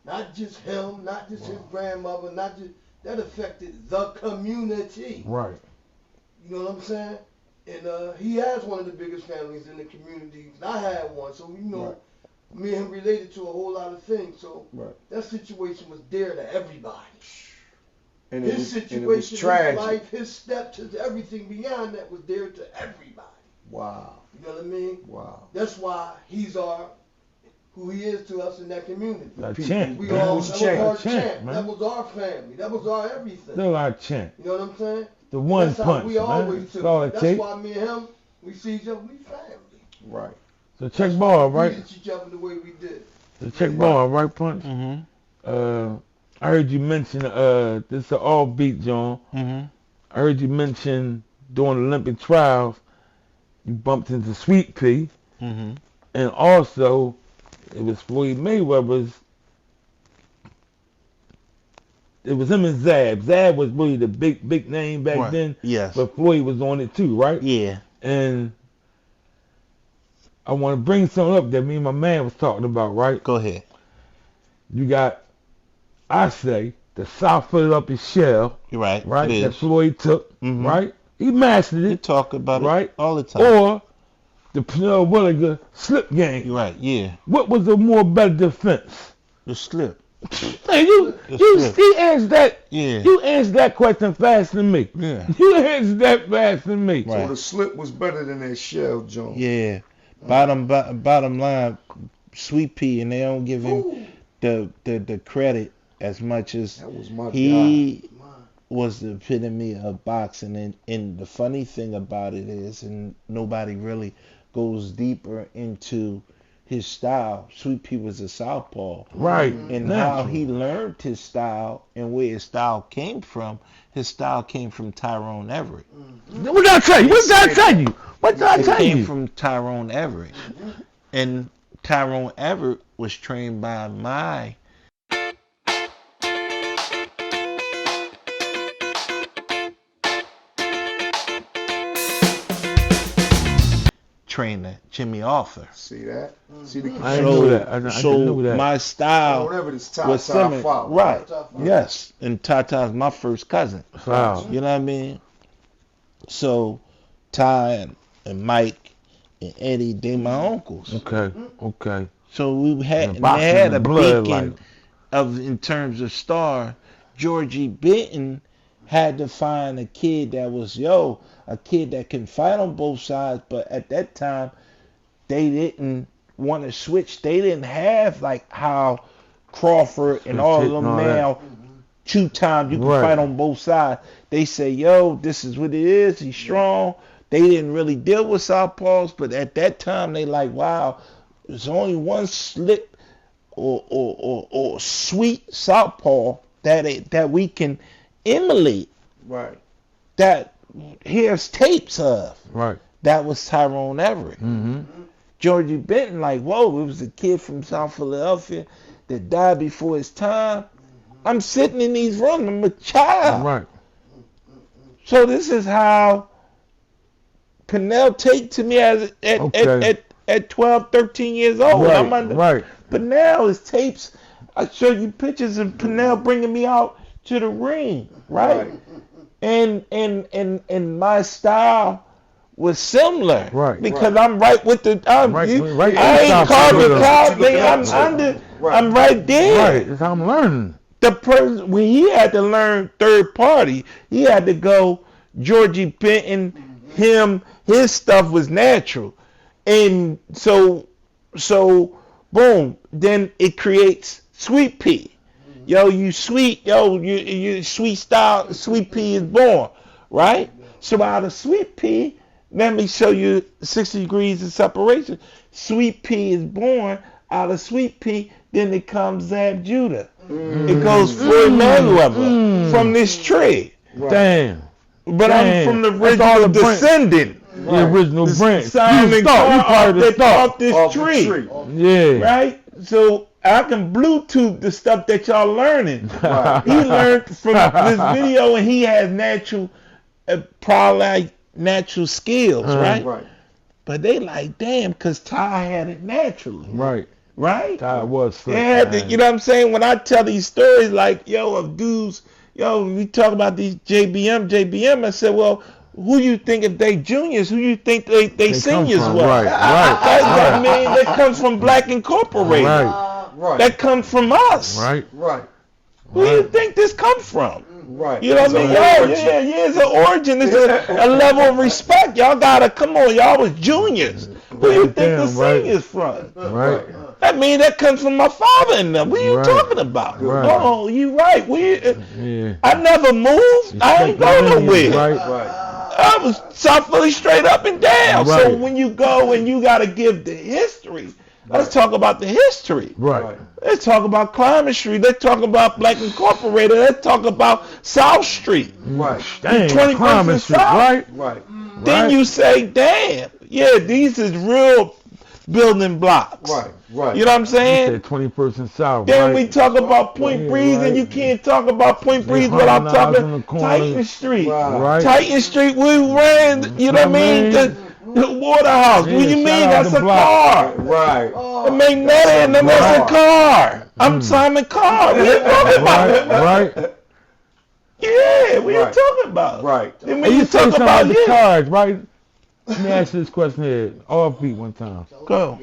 Not just him, not just his grandmother, not just that affected the community. Right. You know what I'm saying? And he has one of the biggest families in the community. I had one, so you know, me and him related to a whole lot of things. So Right. that situation was dear to everybody. And his situation, his tragic. life, his steps, his everything beyond that was there to everybody. Wow. You know what I mean? Wow. That's why he's who he is to us in that community. Our champ. We man. all, was that was our champ, champ. man. That was our family. That was our everything. Still our champ. You know what I'm saying? The one That's how punch, we man. always That's took all it. it That's takes. why me and him, we see each other, we family. Right. So check ball, We right? treated each other the way we did. So check ball, right, Punch? Mm-hmm. I heard you mention, this is an all beat, John. Mm-hmm. I heard you mention during the Olympic trials, you bumped into Sweet Pea. Mm-hmm. And also, it was Floyd Mayweather's. It was him and Zab. Zab was really the big name back Right. then. Yes. But Floyd was on it too, right? Yeah. And I want to bring something up that me and my man was talking about, right? Go ahead. You got, I say, the South Philadelphia shell, You're right. right? It That is. Floyd took, Mhm. right? He mastered You it, talk about right? it all the time. Or the Pernell Williger slip game. You're right. Yeah. What was a more better defense? The slip. Hey, you answered that. Yeah. You answered that question faster than me. Yeah. You answered that faster than me. Right. So the slip was better than that shell, John. Yeah. Bottom line, Sweet Pea, and they don't give him the credit as much as That was my guy. he was the epitome of boxing. And the funny thing about it is, and nobody really goes deeper into his style. Sweet Pea was a southpaw. Right. And how he learned his style and where his style came from. His style came from Tyrone Everett. What did I tell you? What did I tell you? What did I It tell came you? from Tyrone Everett. And Tyrone Everett was trained by my trainer, Jimmy Arthur. See that? See the I didn't know that. I knew that. My style whatever this top was side similar. follow. Right. Top five. Yes. And Tata's my first cousin. Wow. You know what I mean? So Ty and Mike and Eddie, they my uncles. Okay. So we had, And and boxing they had a and blood, beacon like- of, in terms of star. Georgie Benton had to find a kid that was, a kid that can fight on both sides, but at that time, they didn't want to switch. They didn't have like how Crawford and all of them all that. now, 2 times you can Right. fight on both sides. They say, this is what it is. He's strong. They didn't really deal with southpaws, but at that time, they like, wow, there's only one slip or sweet southpaw that we can emulate. Right. That here's tapes of. Right. That was Tyrone Everett. Mm-hmm. Georgie Benton, like, whoa, it was a kid from South Philadelphia that died before his time. I'm sitting in these rooms, I'm a child. Right. So this is how Pernell take to me as at 12, 13 years old. Right. But now his tapes, I show you pictures of Pernell bringing me out to the ring, right? And my style was similar, Right. Because I'm right with the. I ain't carving cloud. I'm right there. Right. That's how I'm learning. The person when he had to learn third party, he had to go Georgie Benton, his stuff was natural. And so boom, then it creates Sweet Pea. You sweet, you sweet style, Sweet Pea is born, right? So out of Sweet Pea, let me show you 60 degrees of separation. Sweet Pea is born out of Sweet Pea, then it comes Zab Judah. It goes Floyd Mayweather from this tree. Right. Damn. But I'm from the original descendant. The original branch. Simon Carr off this tree. Yeah. Right? So I can Bluetooth the stuff that y'all learning. Right. He learned from this video, and he has probably natural skills, right? Right. But they like, damn, because Ty had it naturally. Right. Right? Ty was slick. They had to, you know what I'm saying? When I tell these stories like, of dudes, we talk about these JBM, I said, well, who you think if they juniors, who you think they seniors from? were? Right. That mean that comes from Black Incorporated. Right. Right. That comes from us. Right. Right. Who do you think this comes from? Right. You know what I mean? Yeah, it's an origin. It's a level of respect. Y'all gotta, come on, y'all was juniors. Who you think the seniors from? Right. I mean, that comes from my father and them. What are you talking about? Right. Oh, you right. Yeah. I never moved. I ain't going nowhere. Right. I was South Philly straight up and down. Right. So when you go and you got to give the history, let's talk about the history. Right. Let's talk about Climate Street. Let's talk about Black Incorporated. Let's talk about South Street. Right. Dang, 21st Climate Street, South. right? Right. Then you say, damn, yeah, these is real building blocks. Right. You know what I'm saying? You said 20% South, Then right? we talk about Point Breeze, and you can't talk about Point Breeze without talking Titan Street. Right. Titan Street, we ran, you know what I mean? The Waterhouse. Yeah, What do you mean? shout out That's the a block. car. Right. It make nothing, and then that's a car. I'm Simon Carr. What are you talking about? Right. Yeah, what are you talking about? Right. Then Hey, when you you say talk something about about the cards, right? Let me ask you this question here. Off beat one time. Go.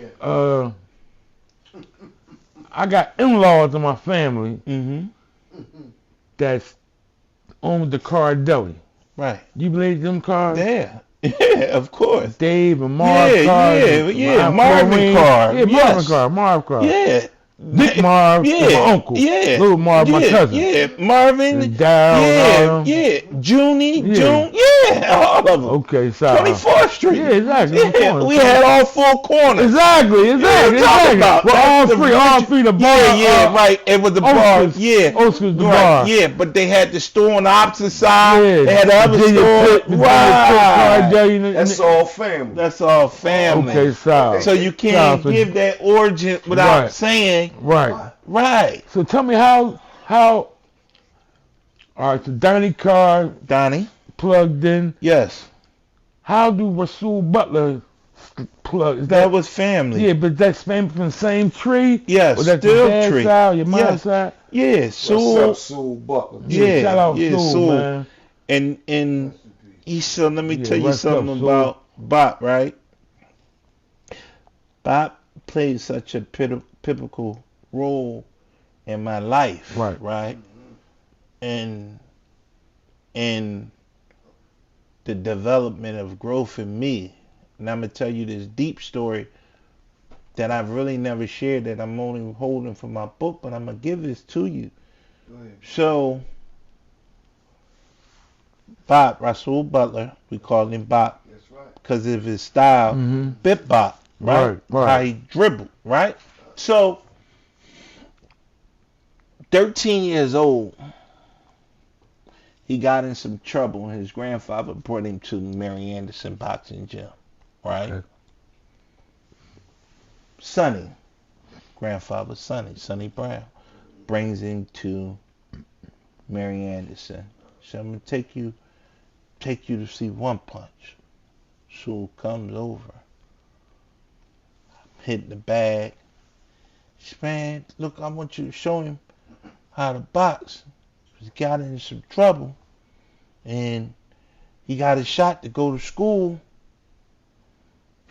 I got in-laws in my family Mm-hmm. that's own the car deli. Right. You believe them cars? Yeah. Yeah, of course. Dave and Marv cars. Yeah. Marvin Carr. Yeah, Marvin Carr. Yeah. Big Marv, Yeah. my uncle. Yeah. Little Marv, my cousin. Yeah. Marvin. And Dow and all them. Yeah. Junie. Yeah. June. Yeah. All of them. Okay, so 24th Street. Yeah, exactly. Yeah. We had all four corners. Exactly. About? Well, all three, the bar. Right. It was the bar. Yeah. Oscar's the Right. bar. Yeah, but they had the store on the opposite side. Yeah. They had the other store. Right. That's all family. That's all family. Okay, So you can't give that origin without Right. saying. Right. So tell me how all right, so Donnie. plugged in. Yes. How do Rasul Butler plug? Is That was family. Yeah, but that's family from the same tree? Yes, Or that's still your dad's tree. side, your mom's Yes. side? Yeah, What's up, Sue Butler? Yeah, Shout out yeah, Sue, Sue. man. And he said, let me Yeah, tell you rest up, something Sue. about Bop, right? Bop played such a pivotal role in my life, right? And in the development of growth in me. And I'm going to tell you this deep story that I've really never shared, that I'm only holding for my book, but I'm going to give this to you. So, Bop, Rasul Butler, we call him Bop, because of his style, Bip Bop, right? How he dribbled, right? So, 13 years old, he got in some trouble, and his grandfather brought him to Mary Anderson Boxing Gym, right? Okay. Sonny Brown, brings him to Mary Anderson. So I'm gonna take you to see OnePunch. So comes over, hit the bag. Man, look, I want you to show him how to box. He got in some trouble, and he got a shot to go to school.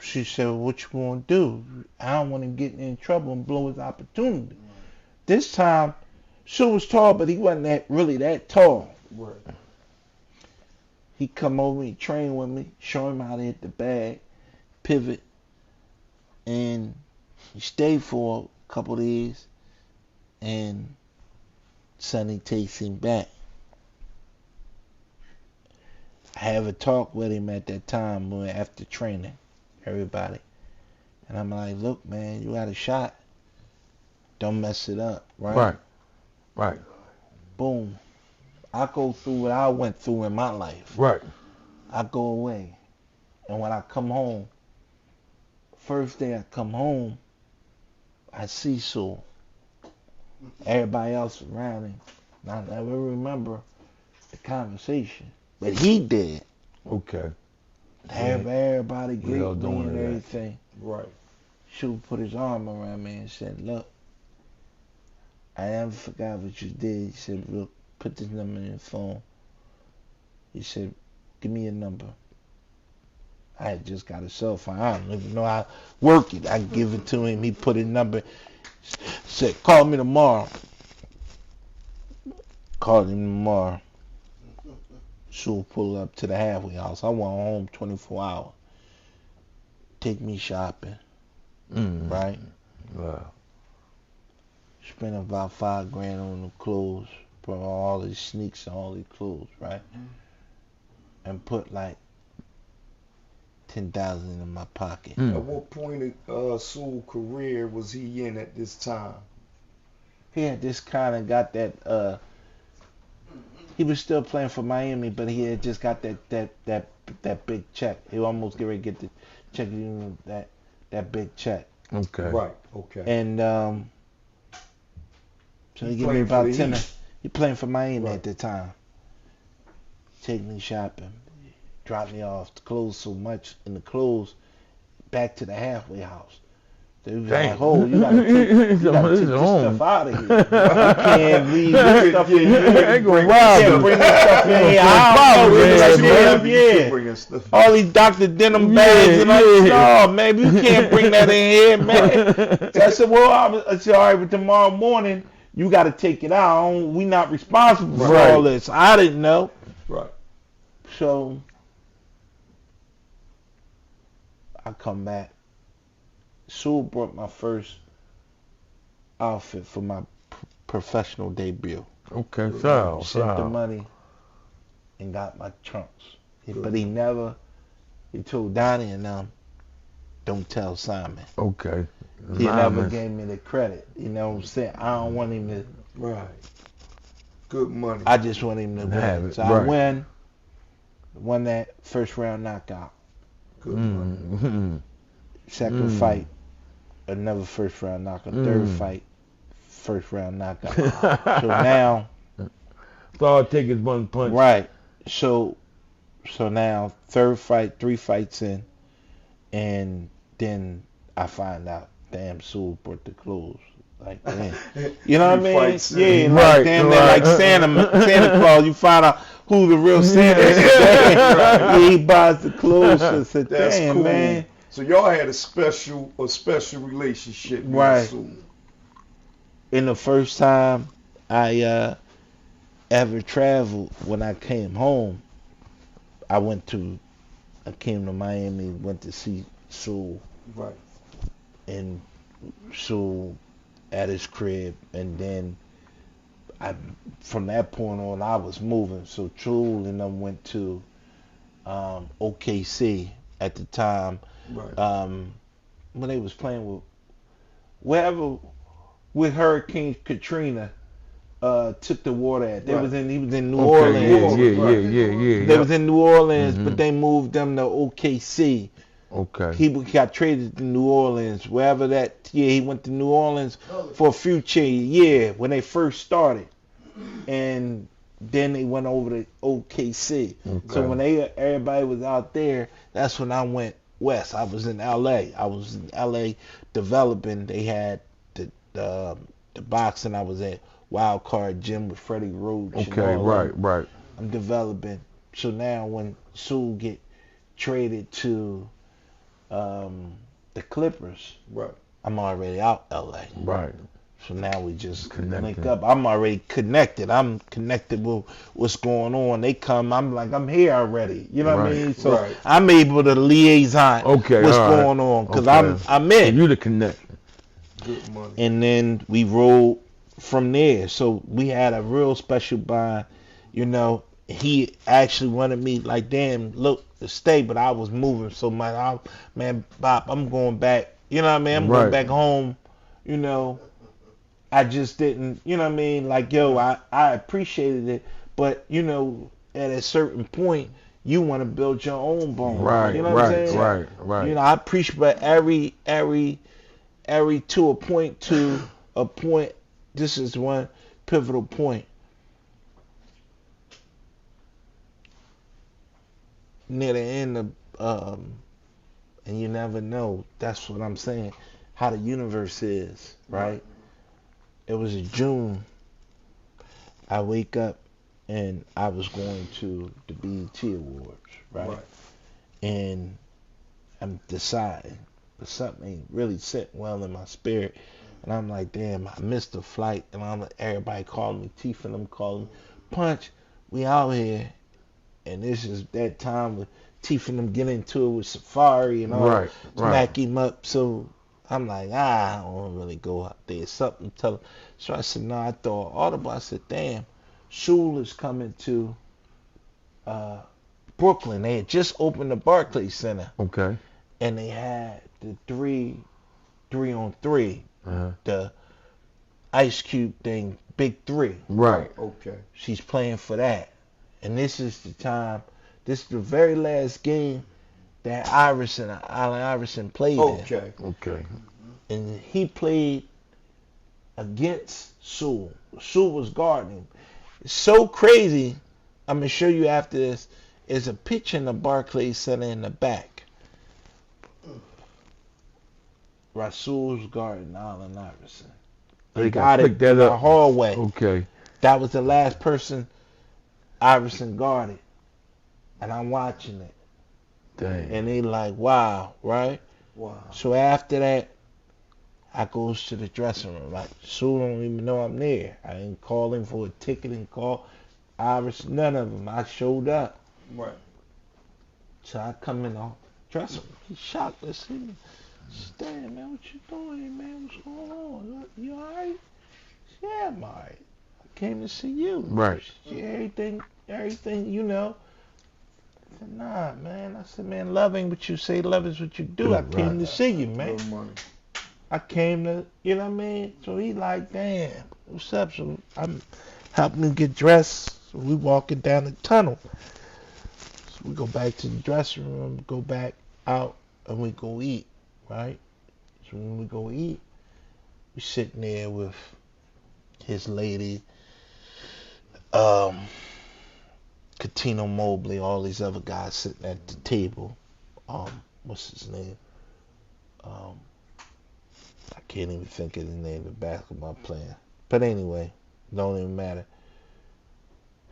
She said, well, what you gonna do? I don't want him getting in trouble and blow his opportunity. This time, Sue was tall, but he wasn't really that tall. Right. He come over, he trained with me, show him how to hit the bag, pivot, and he stayed for a couple of days, and Sonny takes him back. I have a talk with him at that time after training everybody. And I'm like, look, man, you got a shot. Don't mess it up, right? Right. Boom. I go through what I went through in my life. Right. I go away. And when I come home, first day I come home, I see Sue. Everybody else around him. And I never remember the conversation. But he did. Okay. Everybody greeted me doing and that. everything. Right. Shu put his arm around me and said, look, I never forgot what you did. He said, look, put this number in your phone. He said, give me your number. I had just got a cell phone. I don't even know how to work it. I give it to him. He put his number. Said, call me tomorrow. Called him tomorrow. Sue pull up to the halfway house. I want home 24 hours. Take me shopping, right? Wow. Spend about $5,000 on the clothes, put all these sneaks and all these clothes, right? And put like 10,000 in my pocket. At what point of Sewell's career was he in at this time? He had just kind of got that. He was still playing for Miami, but he had just got that big check. He almost get ready to get the check, that big check. Okay. Right. Okay. And so he gave me playing about for the 10. Heat. He playing for Miami Right. at the time. Take me shopping, drop me off the clothes so much in the clothes, back to the halfway house. They was like, "Oh, you gotta take this stuff out of here. You can't leave this stuff in here. Ain't gonna You rob can't you. bring this stuff in here. I don't know. It's like, yeah. Bringing stuff. All these Dr. Denim bags and all this. No, man, you can't bring that in here, man." So I said, "Well, I said, all right, but tomorrow morning you got to take it out. We not responsible for all this." I didn't know. Right. So I come back. Sewell brought my first outfit for my professional debut. Okay. So. Sent the money and got my trunks. But he told Donnie and them, "Don't tell Simon." Okay. He never gave me the credit. You know what I'm saying? I don't want him to. Right. Good money. I just want him to Have win. it, So I right. won that first round knockout. Good money. Mm-hmm. Second fight, another first round knockout. Third fight, first round knockout. So now, So all it take is one punch. right. So now, third fight, 3 fights in, and then I find out, damn, Sewell brought the clothes. Like, damn. You know what I Three mean? fights in. Yeah, Right, like, damn, right. like Santa Claus. You find out who the real Santa is. Yeah, he buys the clothes. So I said, That's damn, cool. man. So y'all had a special relationship. with Right. Sewell. And the first time I ever traveled, when I came home, I came to Miami, went to see Sewell, Right. and Sewell at his crib, and then from that point on, I was moving. So Sewell and them went to OKC at the time, Right. when they was playing with Hurricane Katrina. Took the water at. He was in New Orleans. Yeah. They was in New Orleans, but they moved them to OKC. Okay. He got traded to New Orleans, wherever that. Yeah, he went to New Orleans for a few years when they first started, and then they went over to OKC. Okay. So when everybody was out there, that's when I went west. I was in LA. I was in LA developing. They had the boxing. I was at Wild Card Gym with Freddie Roach. Okay. And all that. Right. I'm developing. So now when Sewell get traded to the Clippers, Right. I'm already out LA. Right. So now we just Connected. link up. I'm already connected. I'm connected with what's going on. They come. I'm like, I'm here already. You know what I Right. mean? So Right. I'm able to liaison Okay, what's all right. going on because Okay. I'm in. You to connect. Good money. And then we rolled from there. So we had a real special bond. You know, he actually wanted me like, damn, look, to stay, but I was moving so much. Man, Bob, I'm going back. You know what I mean? I'm going Right. back home. You know, I just didn't. You know what I mean? Like, yo, I appreciated it, but you know, at a certain point, you want to build your own bone. Right. You know what I'm Right. saying? Right. You know, I appreciate, but every to a point. This is one pivotal point. Near the end of, and you never know. That's what I'm saying. How the universe is, right? It was in June. I wake up and I was going to the BET Awards, right? And I'm deciding, but something ain't really sitting well in my spirit. And I'm like, damn, I missed the flight. And everybody calling me, Teeth and them calling me, Punch, we out here. And this is that time with Teeth and them getting into it with Safari and all Right, smack him up. So I'm like, I don't wanna really go out there. Something tell him. So I said, no, I thought audible. I said, damn, Shul is coming to Brooklyn. They had just opened the Barclays Center, Okay. and they had the 3-on-3, the Ice Cube thing, Big Three. Right. Okay. She's playing for that. And this is the time, this is the very last game that Allen Iverson played in. Okay. Okay. And he played against Sewell. Sewell was guarding him. It's so crazy, I'm going to show you after this, is a picture in the Barclays Center in the back. Rasul's guarding Allen Iverson. They got it in the hallway. Okay. That was the last person Iverson guarded. And I'm watching it. Dang. And they like, wow, right? Wow. So after that, I goes to the dressing room. Like, Sue don't even know I'm there. I didn't call him for a ticket and call Iverson, none of them. I showed up. Right. So I come in the dressing room. He's shocked to see me. Damn, man, what you doing, man? What's going on? You alright? Yeah, I'm alright. I came to see you. Right. Yeah, everything, you know. I said, nah, man. I said, man, love ain't what you say, love is what you do. I came to see you, man. Good money. I came to, you know what I mean? So he like, damn, what's up? So I'm helping him get dressed. So we walking down the tunnel. So we go back to the dressing room, go back out, and we go eat, right? So when we go eat, we sitting there with his lady, Katino Mobley, all these other guys sitting at the table. What's his name? I can't even think of the name of the basketball player. But anyway, don't even matter.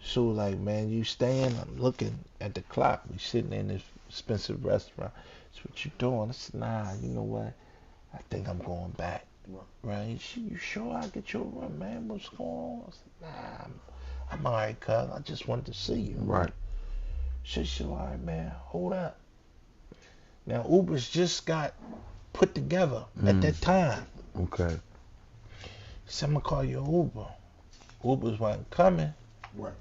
So like, man, you staying? I'm looking at the clock. We sitting in this expensive restaurant. That's what you doing? I said, nah, you know what? I think I'm going back. Right? You sure I'll get your room, man? What's going on? I said, nah, I'm all right, cuz. I just wanted to see you. Right. She said, all right, man, hold up. Now, Uber's just got put together at that time. Okay. He said, I'm going to call you Uber. Uber's wasn't coming. Right.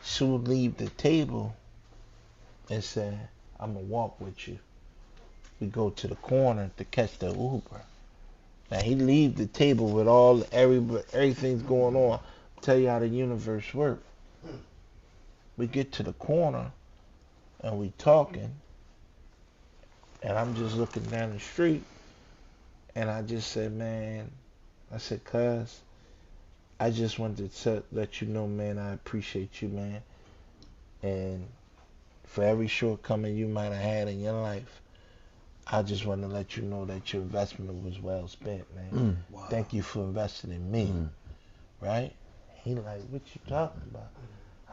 She would leave the table and say, I'm going to walk with you. We go to the corner to catch the Uber. Now, he leave the table with everything's going on. I'll tell you how the universe works. We get to the corner and we talking. And I'm just looking down the street, and I just said, man, I said, cuz, I just wanted to let you know, man, I appreciate you, man. And for every shortcoming you might have had in your life, I just want to let you know that your investment was well spent, man. Wow. Thank you for investing in me, right? He like, what you talking about?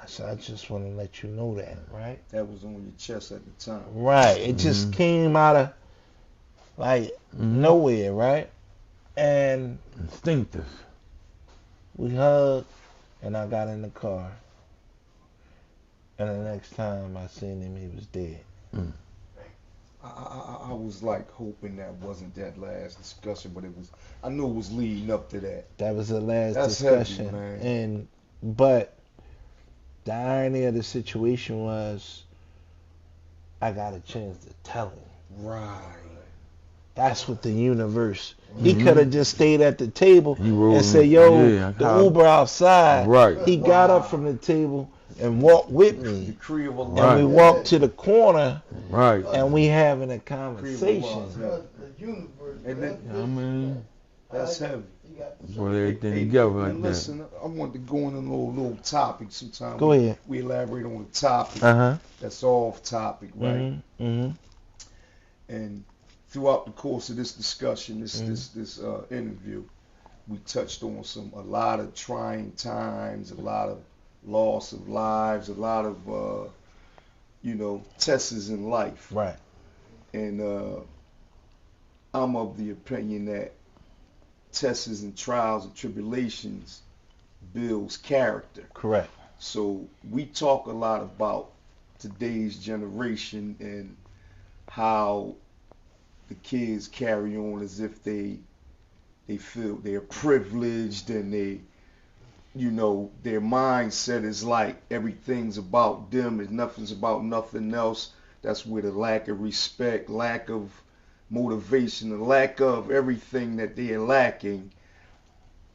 I said, I just want to let you know that, right? That was on your chest at the time. Right. It just came out of, like, nowhere, right? And Instinctive. we hugged, and I got in the car. And the next time I seen him, he was dead. I was like hoping that wasn't that last discussion, but it was. I knew it was leading up to that. That was the last That's discussion. heavy, man. But the irony of the situation was I got a chance to tell him. Right. That's what the universe. He could have just stayed at the table rolled and said, him. yo, Yeah, the Uber outside. Right. He got up from the table and walked with me. Decree of Allah. And we walked to the corner Right. and we having a conversation. The universe. And then, I mean, that's heavy. put everything together like And that. listen, I wanted to go on a little topic. Sometimes Go ahead. we elaborate on the topic. Uh-huh. That's off topic, right? Mm-hmm. And throughout the course of this discussion, this interview, we touched on a lot of trying times, a lot of loss of lives, a lot of tests in life. Right. And I'm of the opinion that tests and trials and tribulations builds character. Correct. So we talk a lot about today's generation and how the kids carry on as if they feel they're privileged and their mindset is like everything's about them and nothing's about nothing else. That's where the lack of respect, lack of motivation, the lack of everything that they're lacking,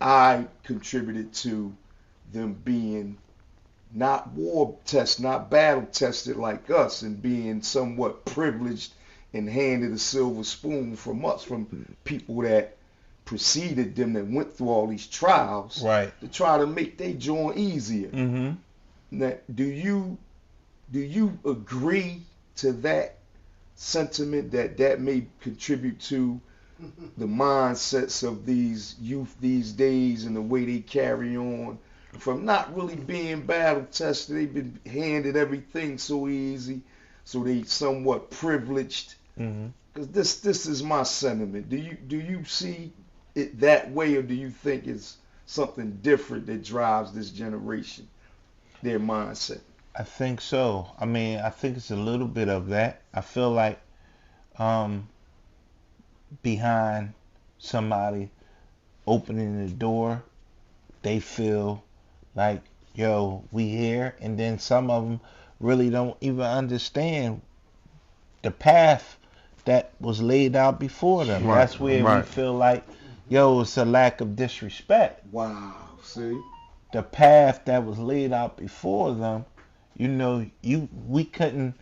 I contributed to them being not war tested, not battle tested like us, and being somewhat privileged and handed a silver spoon from us, from people that preceded them, that went through all these trials, Right. to try to make their joint easier. Mm-hmm. Now, do you agree to that sentiment, that may contribute to the mindsets of these youth these days and the way they carry on, from not really being battle tested? They've been handed everything so easy, so they somewhat privileged. Because this is my sentiment. Do you see it that way, or do you think it's something different that drives this generation, their mindset? I think so. I mean, I think it's a little bit of that. I feel like behind somebody opening the door, they feel like, yo, we here. And then some of them really don't even understand the path that was laid out before them. Right, That's where we feel like, yo, it's a lack of disrespect. Wow, see? The path that was laid out before them, we couldn't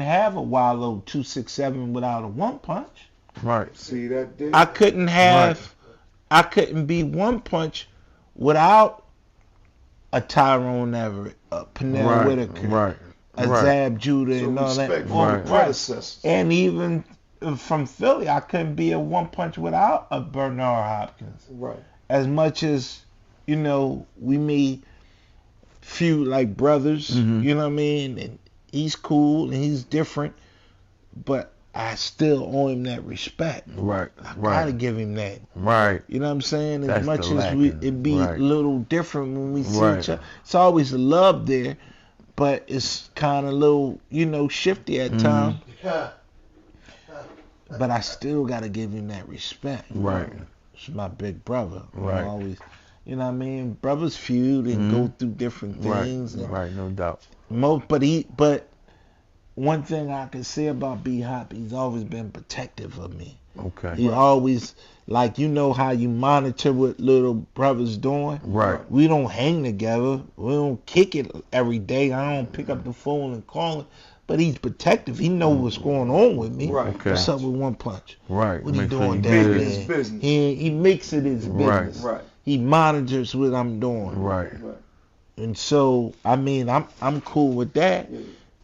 have a Wallow 267 without a One Punch. Right. See that, Dave? I couldn't be One Punch without a Tyrone Everett, a Pernell Whitaker, a Zab Judah, So and all that. respect for the predecessors. And even from Philly, I couldn't be a One Punch without a Bernard Hopkins. Right. As much as, we may feud like brothers, you know what I mean? And he's cool and he's different, but I still owe him that respect. Right. I gotta give him that. Right. You know what I'm saying? As That's much the as lacking. it be a little different when we see Right. each other. It's always a love there, but it's kind of a little, shifty at times. But I still gotta give him that respect. Right. It's my big brother. Right. I'm always, you know what I mean? Brothers feud and go through different things. And Right, no doubt. But one thing I can say about B-Hop, he's always been protective of me. Okay. He always, like, how you monitor what little brother's doing? Right. We don't hang together. We don't kick it every day. I don't pick up the phone and call him. But he's protective. He knows what's going on with me. Right. Okay. What's up with One Punch? Right. What he Make sure doing you down good. there? His business. He makes it his business. Right. He monitors what I'm doing. Right. Right. And so, I mean, I'm cool with that. Yeah.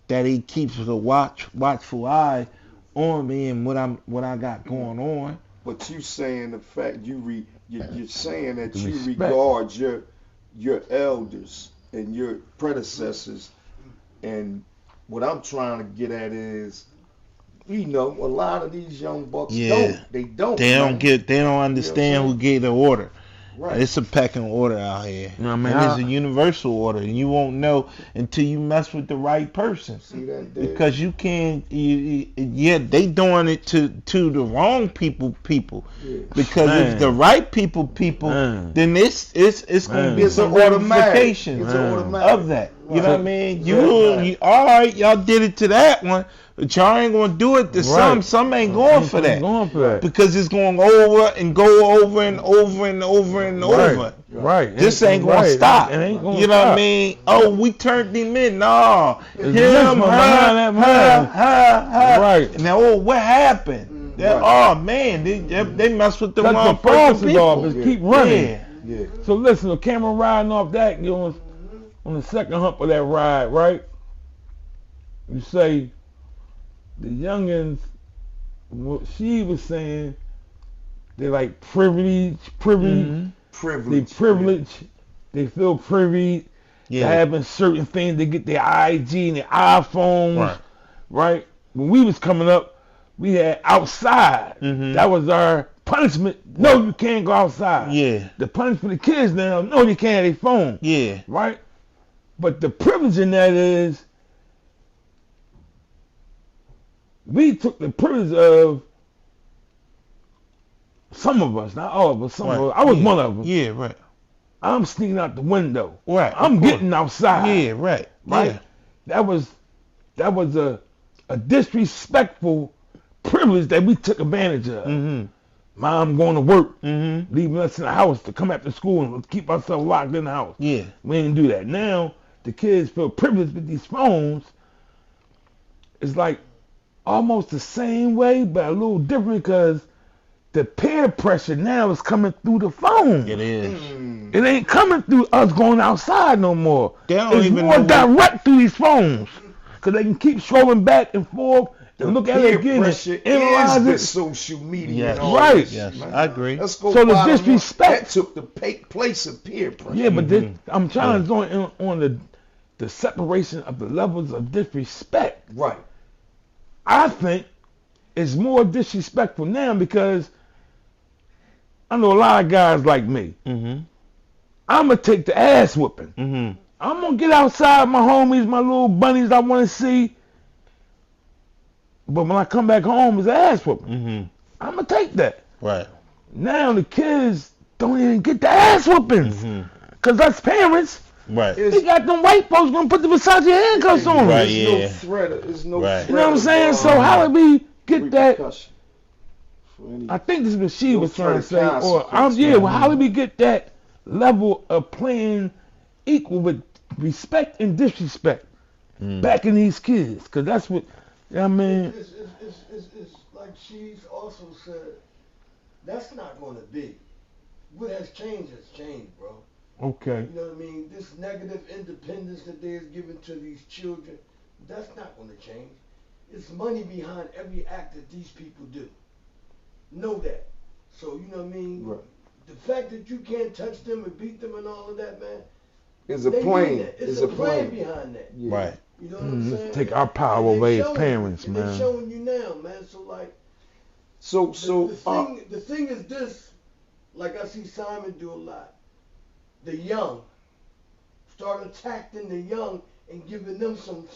That he keeps a watchful eye on me and what I got going on. But you saying the fact you're saying that you Respect. regard your elders and your predecessors, and what I'm trying to get at is, a lot of these young bucks Yeah. don't. They man. don't understand who gave the order. Right. It's a pecking order out here. You know what I mean? And it's a universal order, and you won't know until you mess with the right person. See that, Dave? Because you can't, they doing it to the wrong people. Yeah. Because if the right people, Man. then it's gonna be Man. some It's automatic. ramifications It's Man. automatic. of that. You know Right. what I mean? Right. You all right? Y'all did it to that one, but y'all ain't gonna do it to some. Right. Some ain't going for that. Going for that. Because it's going over and go over and over and over and over. Right. This ain't gonna Right. stop. It ain't gonna You know what I stop. mean? Oh, we turned him in. No, It's him, this one behind that man. her. Right. Now, what happened? Oh man, they mess with the Cut wrong the faucet people. off. Just keep running. Yeah. Yeah. So listen, the camera riding off that, you're on the second hump of that ride, right? You say the youngins, what she was saying, they like privilege. Mm-hmm. Privilege. They privilege. They feel privy to having certain things. They get their IG and their iPhones, right? When we was coming up, we had outside. Mhm. That was our punishment. No, you can't go outside. Yeah. The punishment for the kids now, no, you can't have their phone. Yeah. Right? But the privilege in that is we took the privilege of some of us, not all of us, some of us. I was one of them. Yeah, right. I'm sneaking out the window. Right. I'm getting outside. Yeah, right. Right. That was a disrespectful privilege that we took advantage of. Mm-hmm. Mom going to work, Mm-hmm. leaving us in the house to come after school and keep ourselves locked in the house. Yeah. We didn't do that. Now the kids feel privileged with these phones. It's like almost the same way, but a little different because the peer pressure now is coming through the phone. It is. It ain't coming through us going outside no more. They don't It's even more know direct through these phones because they can keep scrolling back and forth and look at it Peer again pressure and analyze is the it. social media. Yes. And all Right. this, Yes, man. I agree. Let's go. So the bottom up. disrespect- that took the place of peer pressure. Yeah, but Mm-hmm. I'm trying to go on the separation of the levels of disrespect. Right. I think it's more disrespectful now because I know a lot of guys like me. Mm-hmm. I'm going to take the ass whooping. Mm-hmm. I'm going to get outside my homies, my little bunnies I want to see. But when I come back home, it's ass whooping. Mm-hmm. I'm going to take that. Right. Now the kids don't even get the ass whoopings. Mm-hmm. Because us parents, Right. It's, they got them white folks going to put the Versace handcuffs on them. Right. there's Yeah. no threat. There's no Right. threat. You know what I'm saying? of, So how did we get that? repercussion for any- I think this is what she No was trying to say. threat of Or consequence, yeah, man. well, how did we get that level of playing equal with respect and disrespect back in these kids? Because that's what, I mean, It's like she's also said, that's not going to be. What has changed, bro. okay. You know what I mean? This negative independence that they is given to these children, that's not going to change. It's money behind every act that these people do. Know that. So, you know what I mean? Right. The fact that you can't touch them and beat them and all of that, man, It's a they plan. mean that. It's a plan behind that. Yeah. Right. You know what I'm saying? Take our power And they away as showing parents, you, and man. they showing you now, man. So like, So the thing is this, like I see Simon do a lot. The young start attacking the young and giving them some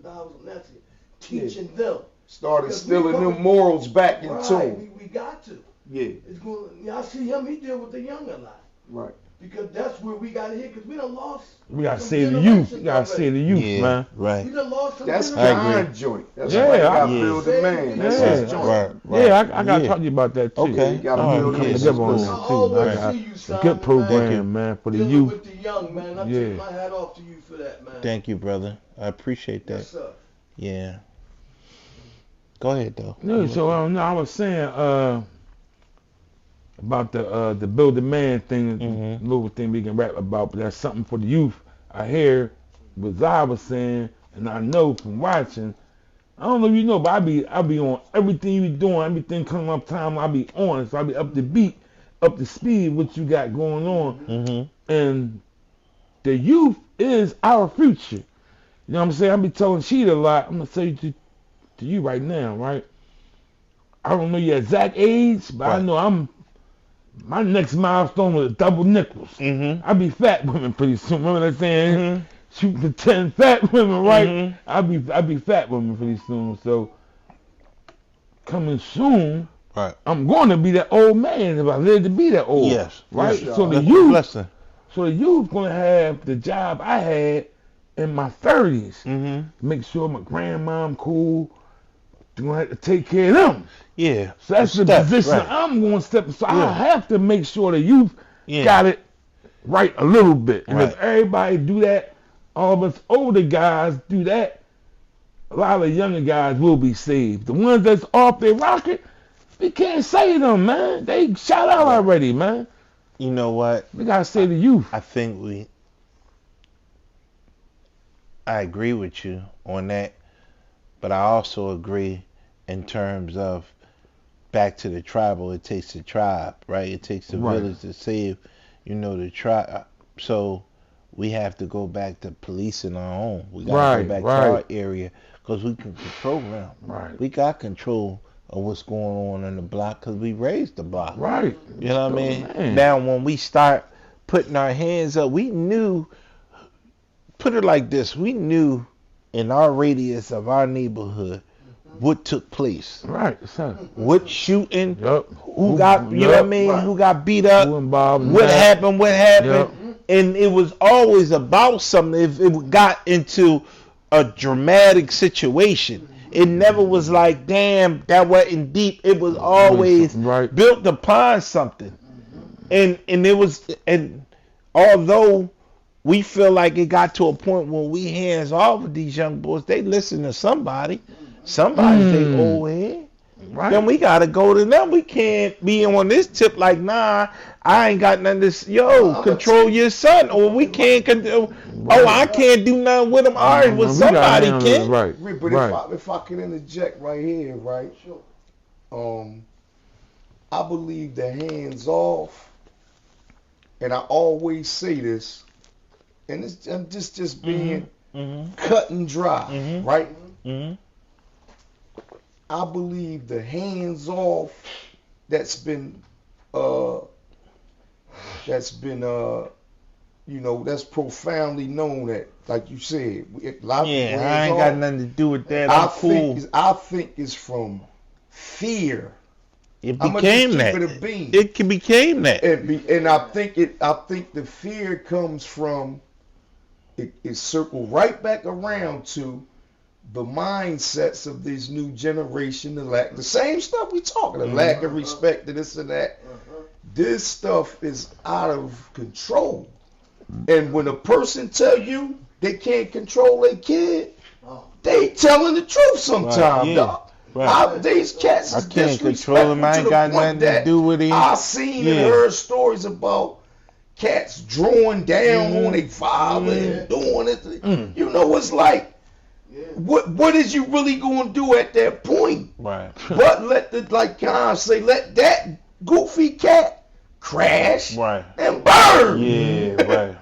dollars and that's it. Teaching them. started Because stealing we them morals back into Right, them. we got to. Yeah. It's going. I see him. He deal with the young a lot Right. because that's where we got hit. Because we done lost. We got to some say the youth. generations We got to already. say the youth, Yeah. man. Right. We done lost some. That's I agree. behind joint. That's Yeah, why you I- gotta Yeah. build a man. That's Yeah. his joint. Right. Right. Yeah, I got to Yeah. talk to you about that too. Okay. You gotta All build right. a I'm man. gonna give on I that too. always I- see you, a Simon, good man. program, man, for the Dealing youth. with the young man. I Yeah. take my hat off to you for that, man. Thank you, brother. I appreciate that. Yes, sir. Yeah. Go ahead, though. No, so no, I was saying about the build a man thing, Mhm. little thing we can rap about, but that's something for the youth. I hear what Zai was saying, and I know from watching. I don't know if you know, but I be on everything you be doing, everything coming up time. I be on it, so I be up to beat, up to speed, what you got going on, Mm-hmm. and the youth is our future. You know what I'm saying? I be telling Sheeta a lot. I'm gonna say to you right now, right? I don't know your exact age, but I Right. know my next milestone was double nickels. Mm-hmm. I be fat women pretty soon. Remember that saying? Shooting for 10 fat women, right? Mhm. I be fat women pretty soon. So coming soon, Right. I'm going to be that old man if I live to be that old. Yes. Right? Yes, So the That's a youth, blessing. gonna have the job I had in my 30s. Mm-hmm. Make sure my grandmom cool. They're gonna have to take care of them. Yeah. So that's the Steps, position right. I'm going to step in. So Yeah. I have to make sure the youth Yeah. got it right a little bit. And if Right. everybody do that, all of us older guys do that, a lot of younger guys will be saved. The ones that's off their rocket, we can't save them, man. They shot out already, man. You know what? We gotta save the youth. I think I agree with you on that, but I also agree in terms of back to the tribal. It takes the tribe, right? It takes the Right. village to save, the tribe. So we have to go back to policing our own. We got to Right, go back right. to our area because we can control them. Right. We got control of what's going on in the block because we raised the block. Right. You know what I mean? Man. Now, when we start putting our hands up, we knew, put it like this, we knew in our radius of our neighborhood what took place. Right, son. What shooting, Yup. who got, you know what I mean, Right. who got beat up, Who involved in what that. happened, Yup. and it was always about something. If it got into a dramatic situation, it never was like, damn, that wasn't deep. It was always Right. built upon something, and it was, and although we feel like it got to a point when we hands off with these young boys, they listen to somebody. Somebody's they old head. Right. Then we gotta go to them. We can't be on this tip like, nah, I ain't got nothing to. Yo, control your son, or we can't. Oh, I can't do nothing with him. All right, well, We somebody gotta handle it, can. Right. But Right. if I can interject right here, right? I believe the hands off, and I always say this, and I'm just being cut and dry, right? Mm-hmm. I believe the hands off that's been that's profoundly known that, like you said, a lot of people Yeah, I hands ain't got off, nothing to do with that. I'm cool. I think it's from fear. It I'ma became just that. keep it a bean. It became that. And I think the fear comes from it circled right back around to the mindsets of this new generation, the same stuff we talking, the lack of respect, to this and that. This stuff is out of control. And when a person tell you they can't control their kid, they telling the truth sometimes, yeah. dog. Right. These cats I is can't control them. I ain't disrespectful to got the point nothing to that do with it. I seen and Yeah. heard stories about cats drawing down on their father and doing it. You know, it's like, what is you really going to do at that point? Right. But let let that goofy cat crash Right. and burn. Yeah. Right.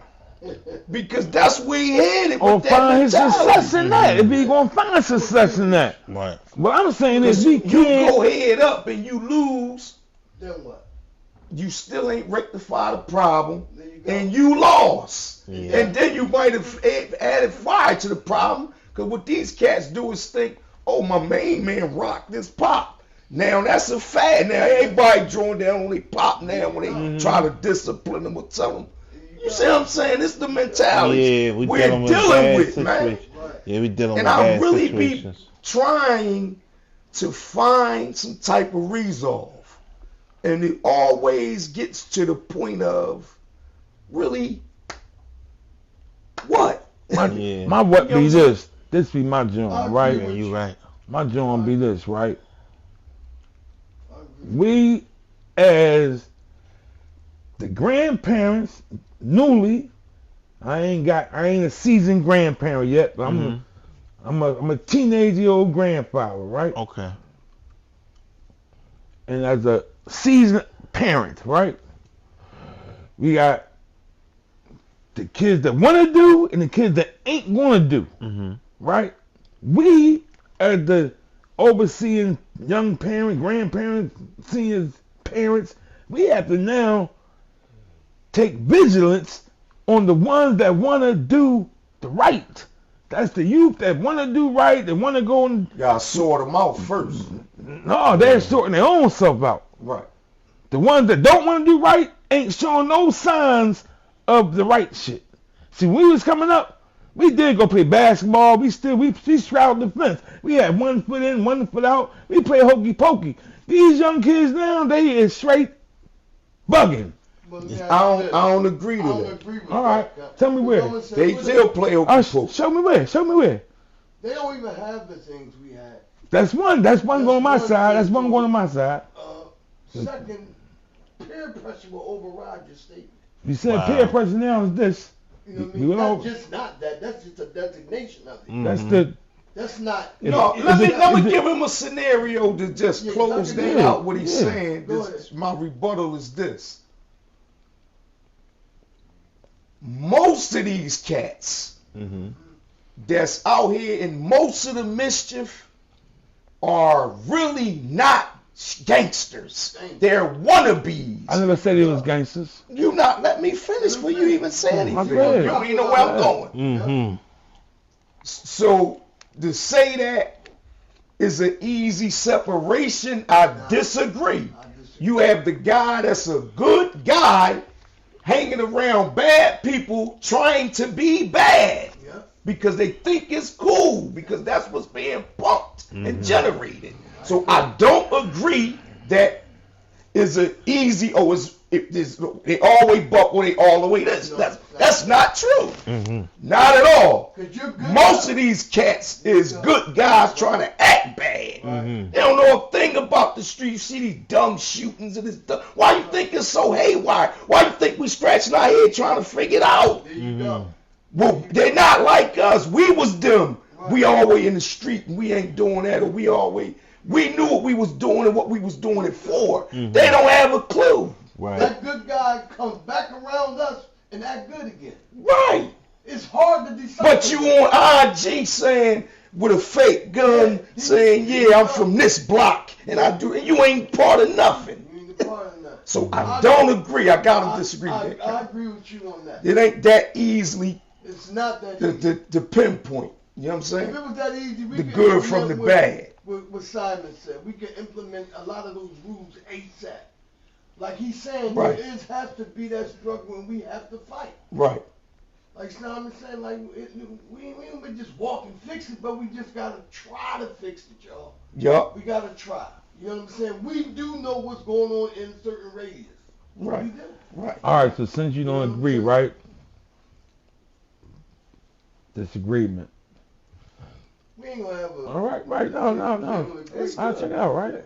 Because that's where he headed Or with that find his mentality. success in that. If he gonna find success in that. Right. What I'm saying is, You we can't. go head up and you lose, Then what? you still ain't rectified the problem, There you go. and you lost. Yeah. And then you might have added fire to the problem, because what these cats do is think, oh, my main man rocked this pop. Now that's a fad. Now everybody drawing down on their pop now when they try to discipline them or tell them. You see what I'm saying? This is the mentality Yeah, we're dealing with dealing bad with, man. situations. Yeah, we dealing And with I bad really situations. be trying to find some type of resolve. And it always gets to the point of, really, what? Yeah. My what You know be what I'm this? This be my joint, right? Yeah, you right. My joint be this, right? We, as the grandparents, newly, I ain't a seasoned grandparent yet, but I'm a teenage-year-old grandfather, right? Okay. And as a seasoned parent, right? We got the kids that want to do and the kids that ain't going to do, right? We, as the overseeing young parents, grandparents, seniors, parents, we have to now take vigilance on the ones that want to do the right. That's the youth that want to do right, that want to go and... Y'all sort them out first. No, they're sorting their own self out. Right. The ones that don't want to do right ain't showing no signs of the right shit. See, when we was coming up, we did go play basketball. We straddled the fence. We had 1 foot in, 1 foot out. We play hokey pokey. These young kids now, they is straight bugging. I don't agree to I don't that. agree with All that. right, tell me where. They still play hokey pokey. Show me where. Show me where. They don't even have the things we had. That's one going on my side. That's one going on my side. Second, peer pressure will override your statement. You said Wow. peer pressure now is this. You know what I You mean? know- That's just not that. That's just a designation of it. That's the... That's not. No, Is let it- me give him a scenario to just Yeah, close yeah, that out. What he's yeah. saying. Go My rebuttal is this: most of these cats that's out here in most of the mischief are really not gangsters. They're wannabes. I never said it was gangsters. You not let me finish before you even say anything. You bad. don't even know where I'm going. Mm-hmm. So to say that is an easy separation. I disagree. You have the guy that's a good guy hanging around bad people trying to be bad because they think it's cool because that's what's being pumped and generated. So I don't agree that is an easy they always buck or they all the way. That's not true. Not at all. Most of these cats is good guys trying to act bad. They don't know a thing about the street. You see these dumb shootings and this dumb. Why you think it's so haywire? Why you think we scratching our head trying to figure it out? There you go. Well, they're not like us. We was them. We always in the street and we ain't doing that, or we knew what we was doing and what we was doing it for. They don't have a clue. Right. That good guy comes back around us and act good again. Right. It's hard to decide. But you on IG saying with a fake gun, saying, yeah, I'm from this block and I do, and you ain't part of nothing. You ain't a part of nothing. So I don't agree. I gotta disagree with that. I agree with you on that. It ain't that easily It's not that easy. the pinpoint. You know what I'm If saying? it was that easy, we The could good from the implement bad. What Simon said, we can implement a lot of those rules ASAP. Like he's saying, Right. there has to be that struggle and we have to fight. Right. Like Simon said, like we don't just walk and fix it, but we just gotta try to fix it, y'all. Yup. We gotta try. You know what I'm saying? We do know what's going on in certain radius. Right. We do. Right. All right, so since you don't agree, right? Disagreement. We ain't gonna have a. All right, no. I'll check it out, right?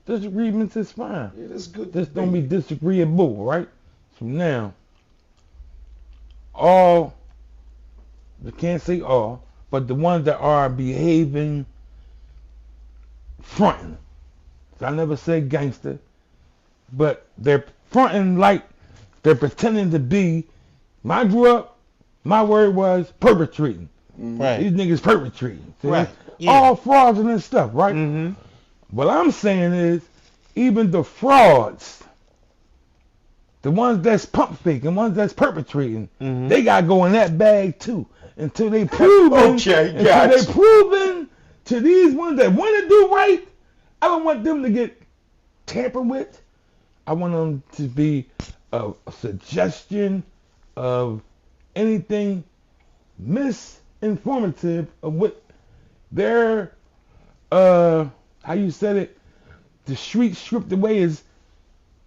Disagreements is fine. Yeah, that's good. Just don't be disagreeable, right? So now, all, you can't say all, but the ones that are behaving fronting. So I never said gangster, but they're fronting like they're pretending to be. When I grew up, my word was perpetrating. Right. These niggas perpetrating. See? Right. Yeah. All fraudulent stuff, right? What I'm saying is, even the frauds, the ones that's pump faking, the ones that's perpetrating, they got to go in that bag too. Until they proven, to these ones that want to do right, I don't want them to get tampered with. I want them to be a suggestion of anything misinformative of what their how you said it, the street stripped away is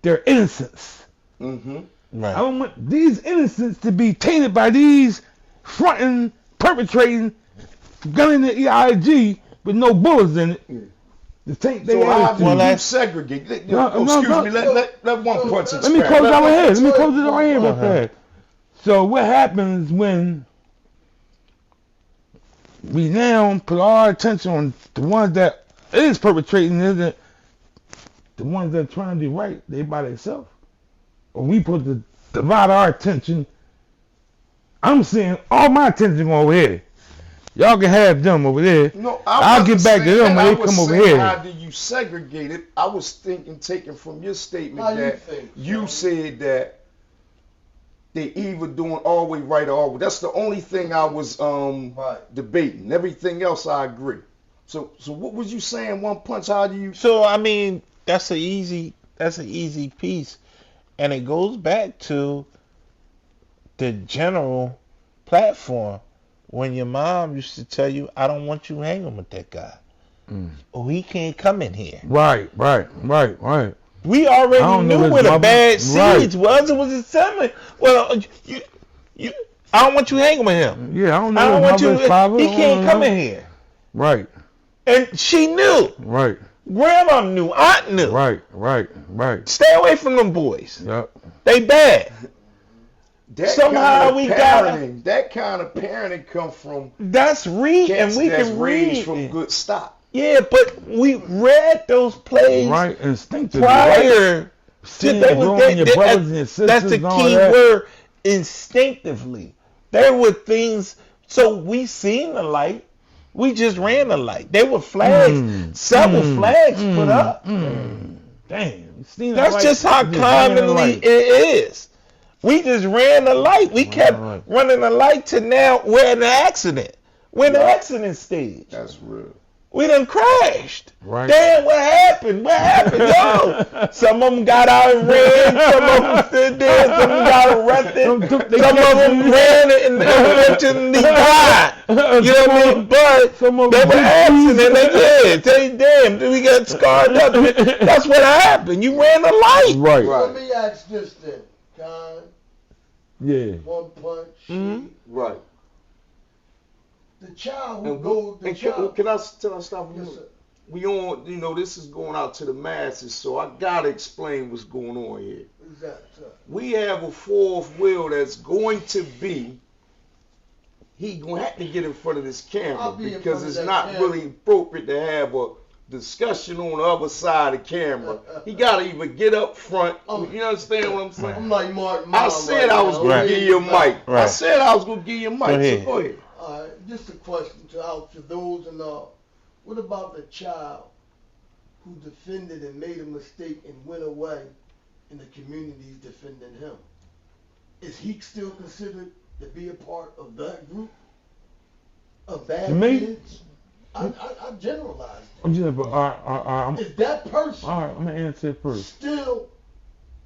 their innocence. Right. I don't want these innocents to be tainted by these fronting, perpetrating, gunning the EIG with no bullets in it. The taint they So how do attitude. you segregate? Excuse me. Let one punch Let me close it out right here. Let me close it right here real fast. So what happens when we now put all our attention on the ones that is perpetrating, isn't the ones that are trying to do right, they by themselves? Or we put the divide our attention. I'm saying all my attention over here. Y'all can have them over there. No, I'll get back to them when they come over here. How do you segregate it? I was thinking, taking from your statement How you that think, you said that they either doing all way right or all way. That's the only thing I was debating. Everything else I agree. So what was you saying? One punch. How do you? So I mean, that's an easy piece, and it goes back to the general platform. When your mom used to tell you, I don't want you hanging with that guy. Oh, he can't come in here. Right. We already knew where the bad seeds was. It was a settlement. Well, I don't want you hanging with him. Yeah, I don't know. I don't want you. Father, He can't come in here. Right. And she knew. Right. Grandma knew. Aunt knew. Right. Stay away from them boys. Yep. They bad. Somehow we got that kind of parenting come from. That's read, and we that's can raised read from good stock. Yeah, but we read those plays right instinctively. Prior to your brothers and your sisters. That's the key word. Instinctively, there were things. So we seen the light. We just ran the light. There were flags, several flags put up. Damn, that's just how commonly it is. We just ran the light. We kept running the light to now we're in the accident. We're in the accident stage. That's real. We done crashed. Right. Damn, what happened? What happened, yo? Some of them got out and ran. Some of them stood there. Some of them got arrested. Some of them ran and eventually died. You know what I mean? But they were absent and they did. Say, damn, we got scarred up. That's what happened. You ran the light. Right. Let me ask this then, Con. Yeah. One punch. Mhm. Right. The child who And goes. The child. can I stop you? Yes, sir. We on, this is going out to the masses, so I gotta explain what's going on here. Exactly. We have a fourth wheel that's going to be. He gonna have to get in front of this camera I'll be in because front of it's that not camera. really appropriate to have a discussion on the other side of the camera. He gotta either get up front. You understand what I'm saying? I'm like Martin. I said I was gonna give you a mic. I Right. said I was gonna give you a mic. Go ahead. So go ahead. Just a question to those and what about the child who defended and made a mistake and went away, and the community's defending him? Is he still considered to be a part of that group of bad Me? kids? I generalized. I'm just, all right, Is that person all right, I'm gonna answer it first. still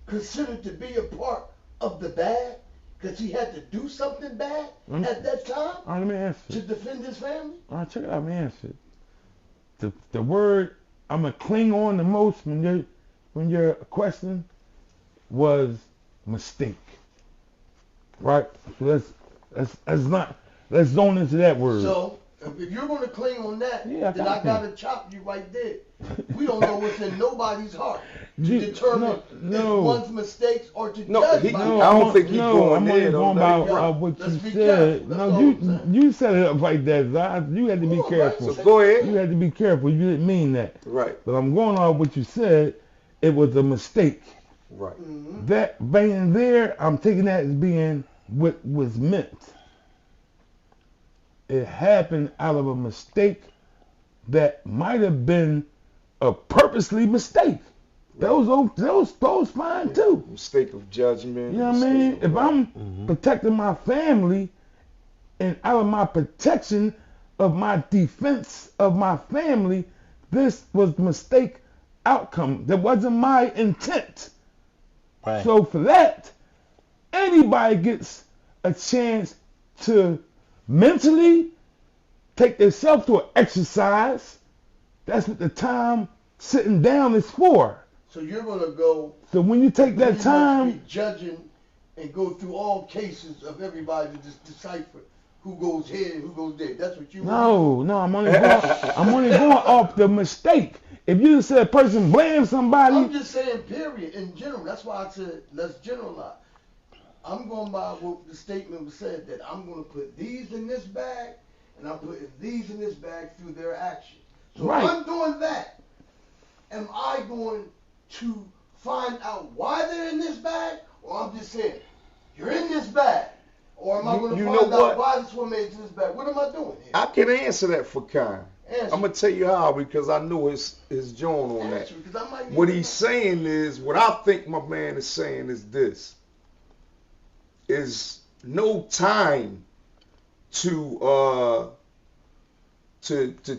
considered to be a part of the bad because he had to do something bad at that time All right, let me answer to it. defend his family? All right, check it out, let me answer it. The word I'm gonna cling on the most when your question was mistake. Right? So let's zone into that word. So, if you're going to cling on that, Yeah, then I got to chop you right there. We don't know what's in nobody's heart to determine if one's mistakes or to judge by I don't think he's going I'm there, only though. going about what Let's you be said. careful. That's No, all I'm saying. you set it up like that, Zai. You had to be Come on, careful. man. So go You ahead. had to be careful. You didn't mean that. Right. But I'm going on what you said. It was a mistake. Right. Mhm. That vein there, I'm taking that as being what was meant. It happened out of a mistake that might have been a purposely mistake. Those fine too. Mistake of judgment. You know what I mean? mistake of- If I'm protecting my family, and out of my protection of my defense of my family, this was the mistake outcome. That wasn't my intent. Right. So for that, anybody gets a chance to mentally take themselves to an exercise. That's what the time sitting down is for. So you're going to go So when you take that pretty much time, be judging and go through all cases of everybody to just decipher who goes here and who goes there. That's what you no, I'm only going off the mistake. If you said a person blame I'm somebody, just saying, period, in general. That's why I said let's generalize. I'm going by what the statement was said, that I'm going to put these in this bag and I'm putting these in this bag through their action. So Right. if I'm doing that, am I going to find out why they're in this bag, or I'm just saying, you're in this bag? Or am I going to You find know out what? why this one made it to this bag? What am I doing here? I can answer that for Khan. Answer. I'm gonna tell you how, because I know his John on that. Answer, 'cause I might What need he's to know. saying is, what I think my man is saying is this: is no time to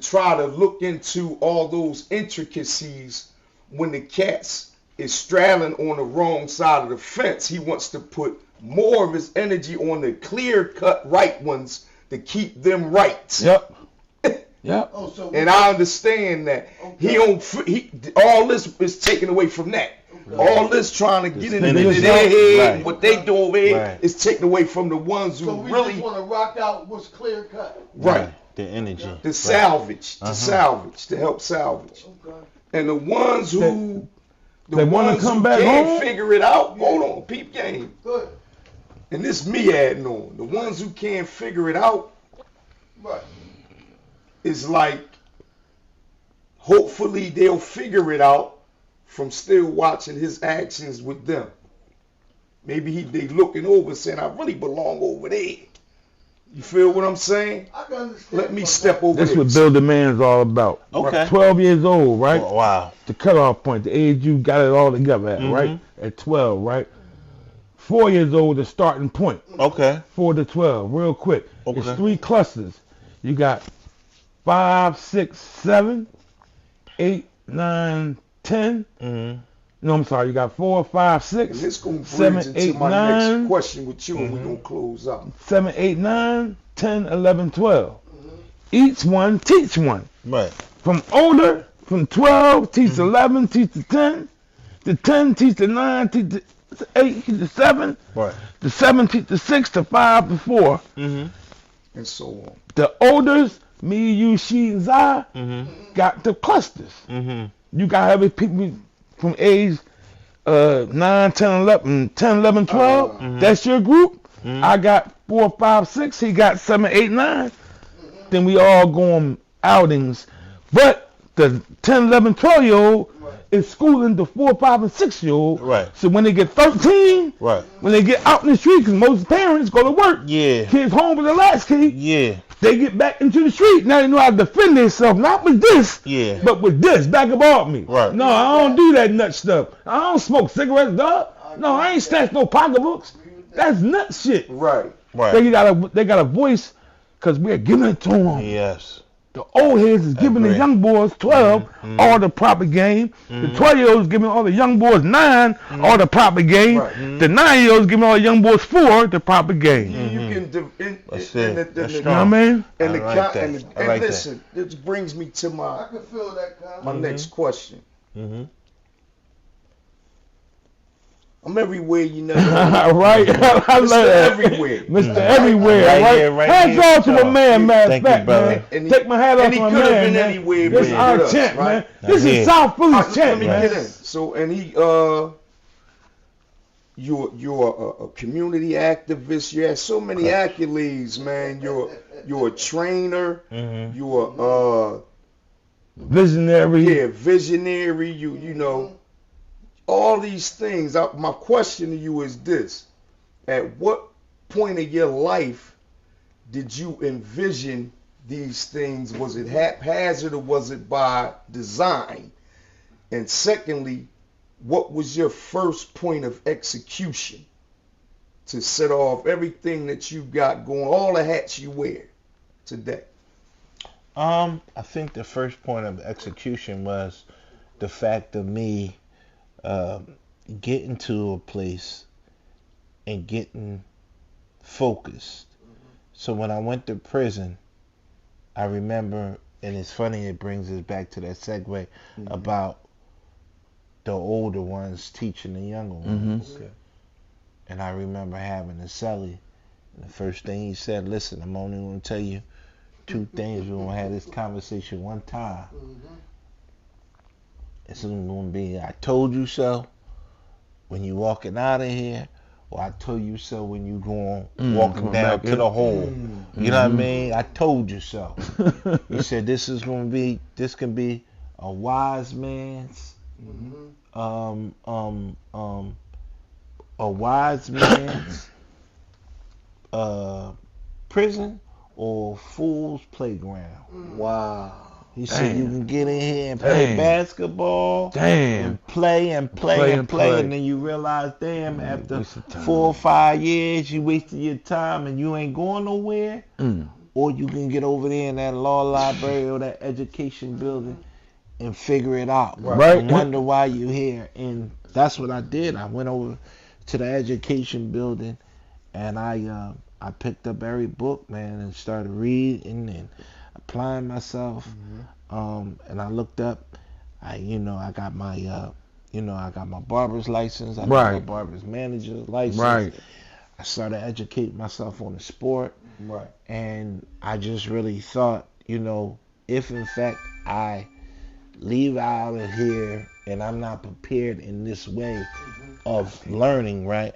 try to look into all those intricacies when the cat's is straddling on the wrong side of the fence. He wants to put more of his energy on the clear-cut right ones to keep them right. yep. Yep. Oh, so And I understand that. Okay. All this is taken away from that. Okay. All this trying to get into spinach. their head, Right. and what they do over here Right. is taken away from the ones who So we really just want to rock out what's clear cut. right. The energy. To salvage, Uh-huh. to help salvage. Okay. And the ones who They wanna ones come who back can't home? figure it out, hold on, peep game. Good. And this me adding on. The ones who can't figure it out Right. is like, hopefully they'll figure it out from still watching his actions with them. Maybe they looking over saying, I really belong over there. You feel what I'm saying? I can understand. Let me step over That's there. what Build a Man's all about. Okay. 12 years old, right? Oh, wow. The cutoff point, the age you got it all together at, right? At 12, right? 4 years old, the starting point. Okay. 4 to 12, real quick. Okay. It's 3 clusters. You got 5, 6, 7, 8, 9, 10. Mm-hmm. No, I'm sorry. You got 4, 5, 6, And this gonna bridge 7, into 8, my 9, next question with you, and we're gonna close out. 7, 8, 9, 10, 11, 12. Mhm. Each one teach one. Right. From older, from 12, teach 11, teach to 10. The 10, teach to 9, teach to 8, teach to 7. Right. The 7, teach to 6, to 5, to 4. Mm-hmm. And so on. The olders, me, you, she, and I, Mm-hmm. got the clusters. Mm-hmm. You got every people from age 9, 10, 11, 10, 11, 12. Mhm. That's your group. Mhm. I got 4, 5, 6. He got 7, 8, 9. Then we all go on outings. But the 10, 11, 12-year-old is schooling the 4, 5, and 6-year-old. Right. So when they get 13, Right. when they get out in the street, because most parents go to work, Yeah. kids home with the latchkey, Yeah. they get back into the street. Now they know how to defend themselves, not with this, Yeah. but with this, back about me. Right. No, I don't do that nut stuff. I don't smoke cigarettes, dog. No, I ain't snatch no pocketbooks. That's nut shit. Right. Right. They got a voice, because we're giving it to them. Yes. The old heads is giving the Agree. young boys 12 Mhm. all the proper game. The 12-year-olds giving all the young boys 9 all the proper game. Right. The 9-year-olds giving all the young boys 4 the proper game. You can That's it. That's You know what I mean? and I the like that. and I like that. listen, this brings me to I my can feel that, Kyle. next question. Mm-hmm. I'm everywhere, you know. Right? I love Mr. that. Everywhere. Mr. Everywhere, Right right? here, right Hands here, off to sure. my man, matter Thank of you, fact, brother. man. And he- Take my hat off and he to my could have man, been man. anywhere This with is our us, chant, right? man. This Yeah. is South Philly Let chant, me man. get in. So, and he, you're a community activist. You have so many accolades, man. You're a trainer. Mm-hmm. You're Visionary. visionary. You know all these things. My question to you is this: at what point of your life did you envision these things? Was it haphazard or was it by design? And secondly, what was your first point of execution to set off everything that you got going, all the hats you wear today? I think the first point of execution was the fact of me getting to a place and getting focused. So when I went to prison, I remember, and it's funny, it brings us back to that segue about the older ones teaching the younger ones. Okay. And I remember having a cellie, and the first thing he said, listen, I'm only going to tell you 2 things. We're going to have this conversation one time. It's going to be, I told you so when you walking out of here, or I told you so when you going walking come down back to in. the hole. You know what I mean? I told you so. He said this can be a wise man's prison or fool's playground. Wow. He said you Damn. can get in here and play Damn. basketball Damn. and play and play Play and and play, play. and then you realize, damn, after waste of time. 4 or 5 years, you wasted your time and you ain't going nowhere. Or you can get over there in that law library or that education building and figure it out. Right. And wonder why you're here. And that's what I did. I went over to the education building and I picked up every book, man, and started reading and applying myself. And I looked up. I got my barber's license. I got my Right. barber's manager's license. Right. I started educating myself on the sport. Right. And I just really thought, if in fact I leave out of here and I'm not prepared in this way of learning, right?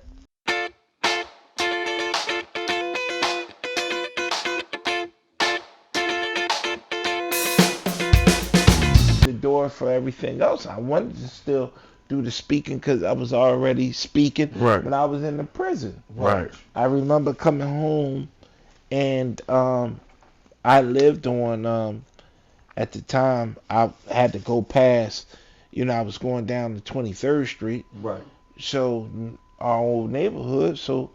The door for everything else. I wanted to still do the speaking because I was already speaking Right. when I was in the prison. Right. I remember coming home and I lived on, at the time, I had to go past, I was going down to 23rd Street. Right. So, our old neighborhood. So,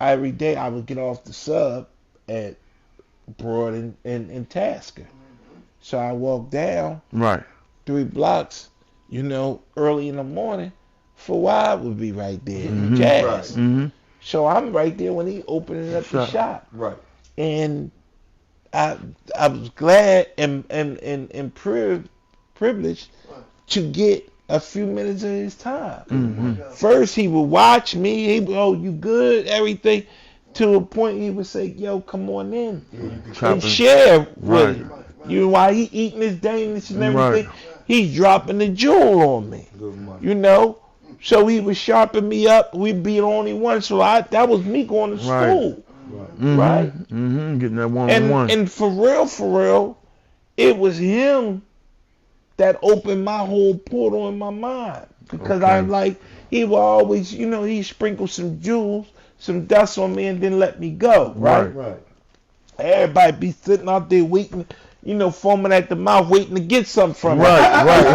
every day I would get off the sub at Broad and Tasker. So I walked down Right. 3 blocks, early in the morning. Fawad would be right there, Mhm. Jazz. Right. Mm-hmm. So I'm right there when he opening up the shop. Right. And I was glad and privileged to get a few minutes of his time. Mm-hmm. First, he would watch me. He would, oh, you good, everything, to a point he would say, yo, come on in and share with Right. him. While he eating his Danish and everything, Right. he's dropping the jewel on me. Good money. So he would sharpen me up. We'd be the only one. So that was me going to Right. school. Mm-hmm. Right. Mm-hmm. Getting that one-on-one. And for real, it was him that opened my whole portal in my mind. Because he would always, he sprinkled some jewels, some dust on me and then let me go. Right? Right. Everybody be sitting out there waiting, foaming at the mouth, waiting to get something from me. Right.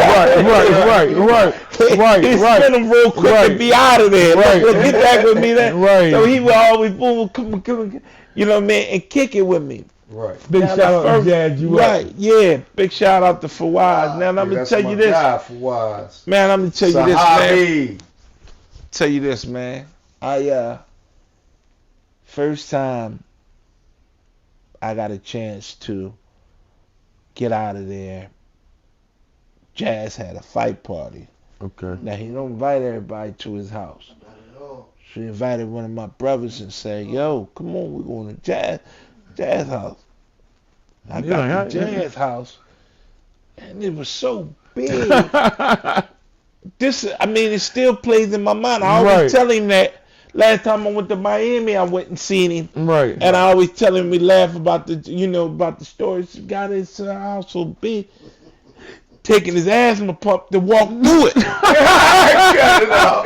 Spin them real quick and be out of there. Right. Get back with me then. Right. So he would always, boom, come on, and kick it with me. Right. Big Now, shout out the to first- Jazz, you Right, up. yeah. Big shout out to Fawaz. Now, I'm going to That's tell my you this. guy for Wise. Man, I'm going to tell you this, man. Sahabi. Tell you this, man. First time I got a chance to get out of there, Jazz had a fight party. Okay. Now, he don't invite everybody to his house. So he invited one of my brothers and said, yo, come on, we're going to Jazz house. I got to Jazz house, and it was so big. It still plays in my mind. I always tell him that. Last time I went to Miami, I went and seen him. Right. And I always tell him, we laugh about the stories. He got his house so big, taking his asthma pump to walk through it. Cut it out.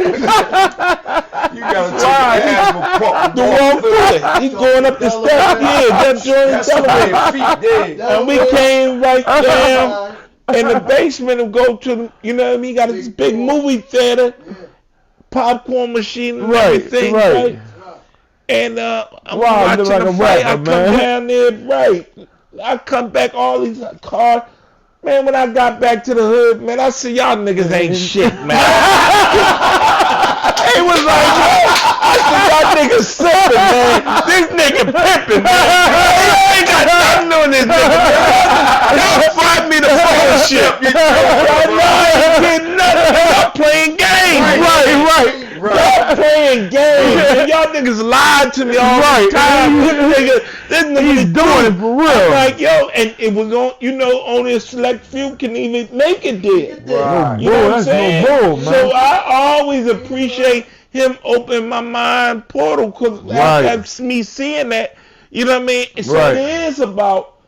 You gotta take an asthma pump To walk through it. He's going up the steps. Just joining That's television. feet dead. And we came right down in the basement and go to, He got this big movie theater, popcorn machine and everything, right? And I'm watching like the a fight. I rapper, come man. down there, right? I come back, all these cars. Man, when I got back to the hood, man, I said, y'all niggas ain't shit, man. It was like, I said, y'all niggas sipping, man. This nigga pimping, man. I ain't got nothing on this nigga, man. Y'all fight me the bullshit. Y'all ain't getting nothing. Y'all playing games. Right. Y'all playing games. Man. Y'all niggas lied to me all the time. This nigga Doing it for real. I'm like, yo, and it was on, only a select few can even make it there. Right. You know what I'm That's saying? no bull, man. So I always appreciate him opening my mind portal because that's me seeing that. You know what I mean? So it is about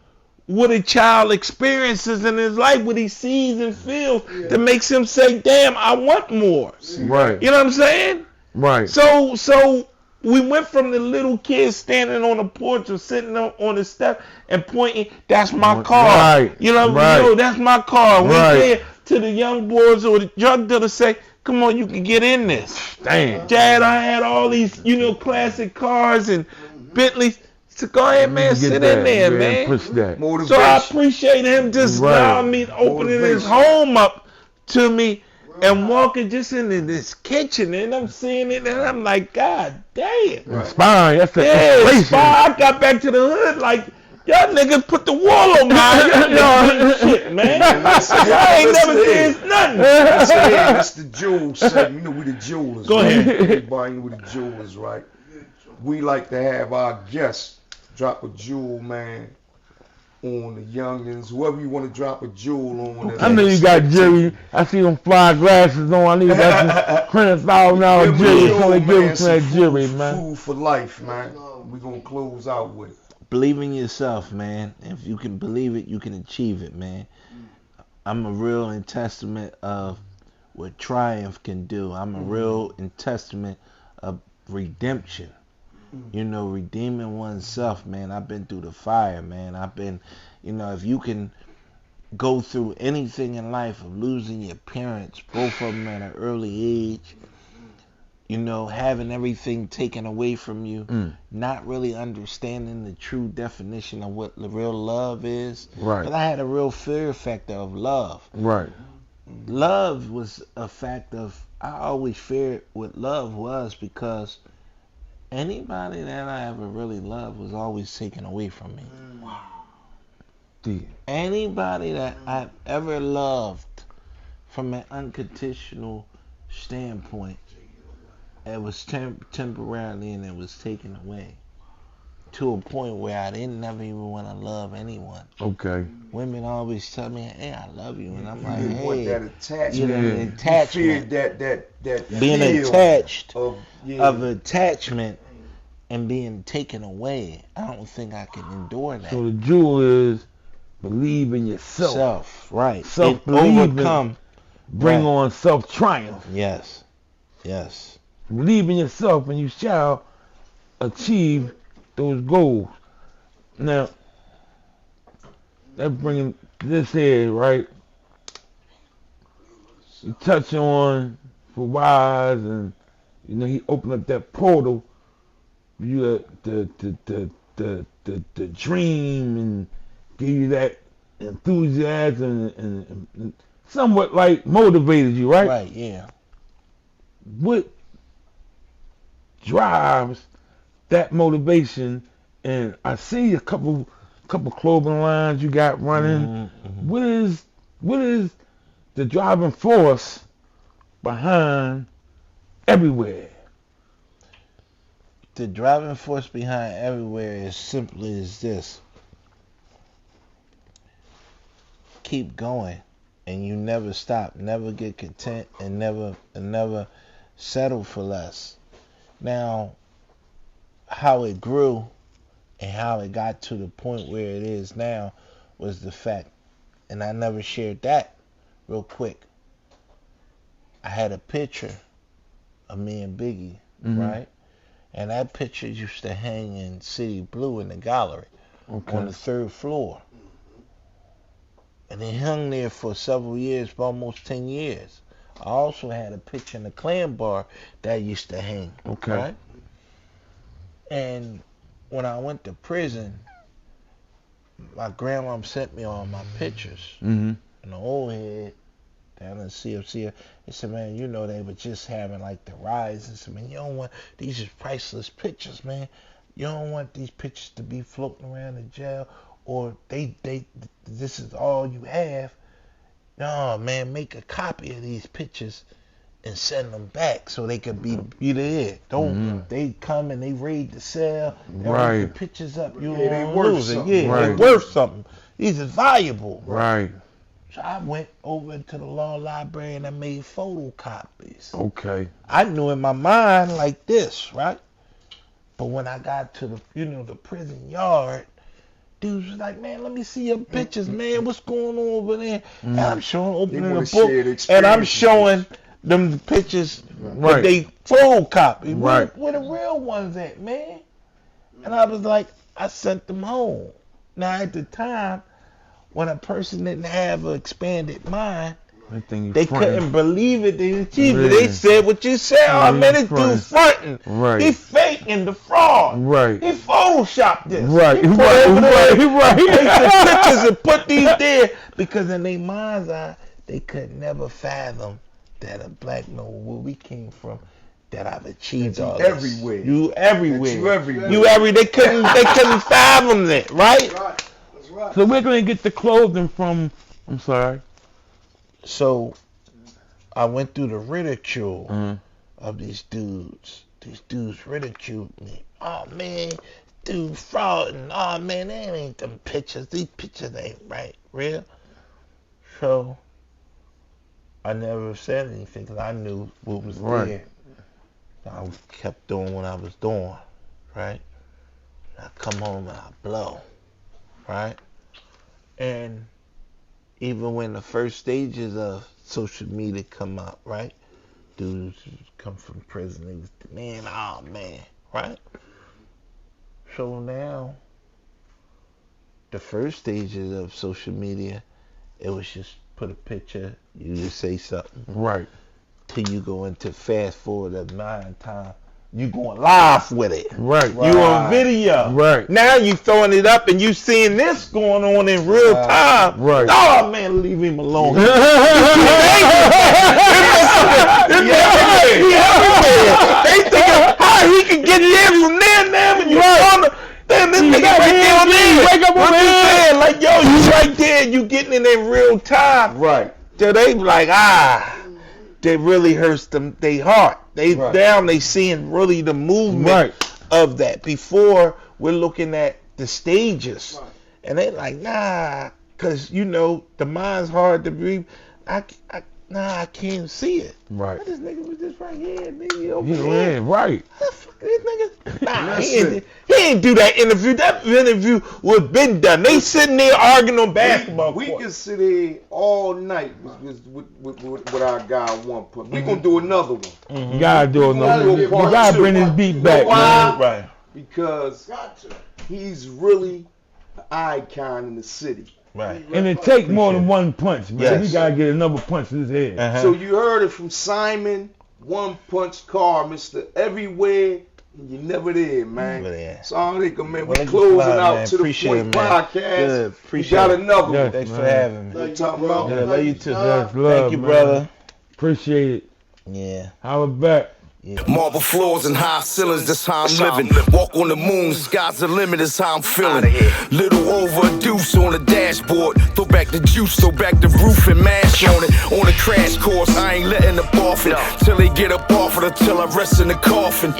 what a child experiences in his life, what he sees and feels that makes him say, damn, I want more. Right. You know what I'm saying? Right. So we went from the little kid standing on the porch or sitting on the step and pointing, that's my car. Right. You know, that's my car. We there to the young boys or the drug dealers say, come on, you can get in this. Damn. Dad, I had all these, classic cars and Bentleys. So go ahead, man, sit in there, man. Push that. Motivation. So I appreciate him just allowing me opening his home up to me and walking just into this kitchen and I'm seeing it and I'm like, God damn. Inspiring. That's the Yeah, inspiration. I got back to the hood like, y'all niggas put the wall on my y'all shit, man. I ain't never did nothing. That's the jewel segment. We the jewelers. Go right? ahead. Everybody know we the jewelers, right? We like to have our guests drop a jewel, man, on the youngins. Whoever you want to drop a jewel on. I know you got Jerry. I see them fly glasses on. I need that $100,000 Jerry. So they give it to that Jerry, man. Food for life, man. We gonna close out with it. Believe in yourself, man. If you can believe it, you can achieve it, man. I'm a real testament of what triumph can do. I'm a real testament of redemption. Redeeming oneself, man. I've been through the fire, man. I've been, if you can go through anything in life of losing your parents, both of them at an early age, you know, having everything taken away from you, Mm. not really understanding the true definition of what the real love is. Right. But I had a real fear factor of love. Right. Love was a fact of, I always feared what love was, because anybody that I ever really loved was always taken away from me. Deep. Anybody that I've ever loved from an unconditional standpoint, it was temporarily, and it was taken away to a point where I didn't never even want to love anyone. Okay. Women always tell me, "Hey, I love you," and I'm You like, didn't want "Hey, that attachment. you know, Yeah. the You attachment, feared that being feel attached of attachment and being taken away. I don't think I can endure that." So the jewel is believe in yourself. Self, right? Self-believing. Overcome. Bring Right. on self-triumph. Yes, yes. Believe in yourself and you shall achieve those goals. Now, that bringing this here, right? You touch on for Wise, and you know he opened up that portal. You the dream, and give you that enthusiasm, and somewhat like motivated you, right? Right, yeah. What drives that motivation? And I see a couple clothing lines you got running. Mhm. What is the driving force behind everywhere? The driving force behind everywhere is simply as this: keep going, and you never stop, never get content, and never settle for less. Now, how it grew and how it got to the point where it is now was the fact, and I never shared that. Real quick, I had a picture of me and Biggie, Mhm. right? And that picture used to hang in City Blue in the gallery Okay. on the 3rd floor. And it hung there for several years, for almost 10 years. I also had a picture in the Clan Bar that used to hang. Okay. Right? And when I went to prison, my grandma sent me all my pictures. Mm-hmm. And the old head down in CFC, they said, "Man, you know, they were just having like the rise." And said, "Man, you don't want, these are priceless pictures, man. You don't want these pictures to be floating around the jail, or this is all you have. No, man, make a copy of these pictures and send them back so they could be there. Don't they come and they raid the cell, they Right. rip the pictures up, you Yeah, they don't worth lose it. something. Yeah, Right. they worth something. These are valuable." Right. So I went over to the law library and I made photocopies. Okay. I knew in my mind like this, right? But when I got to the prison yard, dudes was like, "Man, let me see your pictures, man. What's going on over there?" And I'm opening wanna the share the book, and I'm experiences. showing them the pictures, but Right. they photocopy. Right. Where the real ones at, man? And I was like, I sent them home. Now at the time, when a person didn't have an expanded mind, That thing you they fronting. couldn't believe it. They achieved it. Yeah. They said what you said. Yeah, Oh man, this fronting. dude fronting. Right. He faking the fraud. Right. He photoshopped this. Right. He put Right. over there, Right. take the Right. pictures and put these there, because in their mind's eye, they could never fathom that a black man, where we came from, that I've achieved That you all this. everywhere. You everywhere. That you everywhere. They couldn't fathom it, right? Right. That's right. So we're gonna get the clothing from. I'm sorry. So I went through the ridicule Uh-huh. of these dudes. These dudes ridiculed me. "Oh man, dude frauding. Oh man, that ain't them pictures. These pictures ain't real." So I never said anything because I knew what was Right. there. I kept doing what I was doing, right? I come home and I blow, right? And even when the first stages of social media come out, right? Dudes come from prison, they was, "Man, oh man," right? So now, the first stages of social media, it was just put a picture, you just say something. Right. till you go into fast forward of 9 time. You going live with it. Right. You on video. Right. Now you throwing it up and you seeing this going on in real time. Right. Oh man, leave him alone. They thinking how he can get there from there and you on the then this nigga right there on there. Wake up What over you here. saying? Like, yo, you right there, you getting it in real time. Right. So they be like, they really hurts them they heart. They down, they seeing really the movement of that. Before we're looking at the stages. Right. And they like, nah, cause you know, the mind's hard to breathe. I can't see it. Right. This nigga was just right here, nigga over Yeah, here. right. What the fuck this nigga? Nah, Listen. he ain't do that interview. That interview was been done. They sitting there arguing on basketball We court. can sit here all night with our guy OnePunch. We gonna do another one You gotta do another. gotta You do part gotta two. bring this beat back, Why? man. Right. because Got to. he's really an icon in the city. Right. And it take more than one punch, man. Yes. We gotta get another punch in his head. Uh-huh. So you heard it from Simon, OnePunch Carr, Mr. Everywhere, and you never there, man. Never there. Sorry, man. Well, We thank you closing for out man. to the Appreciate Point it, man. Podcast. Good. We Appreciate got it. another Yeah. one. Thanks for Man. having me. What you talking about? Yeah, love you too. That's love, Thank you, man. brother. Appreciate it. Yeah. Holla back. Marble floors and high ceilings, that's how I'm living. Walk on the moon, sky's the limit, that's how I'm feeling. Little overdue on the dashboard. Throw back the juice, throw back the roof and mash on it. On a crash course, I ain't letting up off it. Till they get up off it, till I rest in the coffin.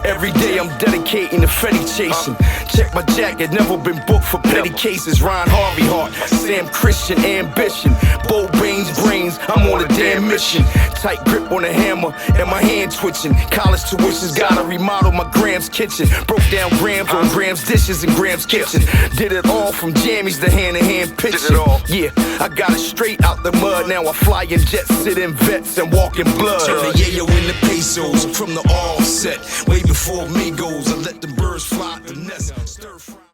Every day I'm dedicating to Fetty chasing. Check my jacket, never been booked for petty cases. Ryan Harvey Hart, Sam Christian, ambition. Bo Baines brains, I'm on a damn mission. Tight grip on the hammer and my hand twitching. College tuitions, gotta remodel my Gram's kitchen. Broke down grams on Gram's dishes and Gram's kitchen. Did it all from jammies to hand-to-hand pitching. Yeah, I got it straight out the mud. Now I fly in jets, sit in vets and walk in blood. Turn the yayo into pesos from the offset. Way before Migos, I let the birds fly the nest. Stir fry.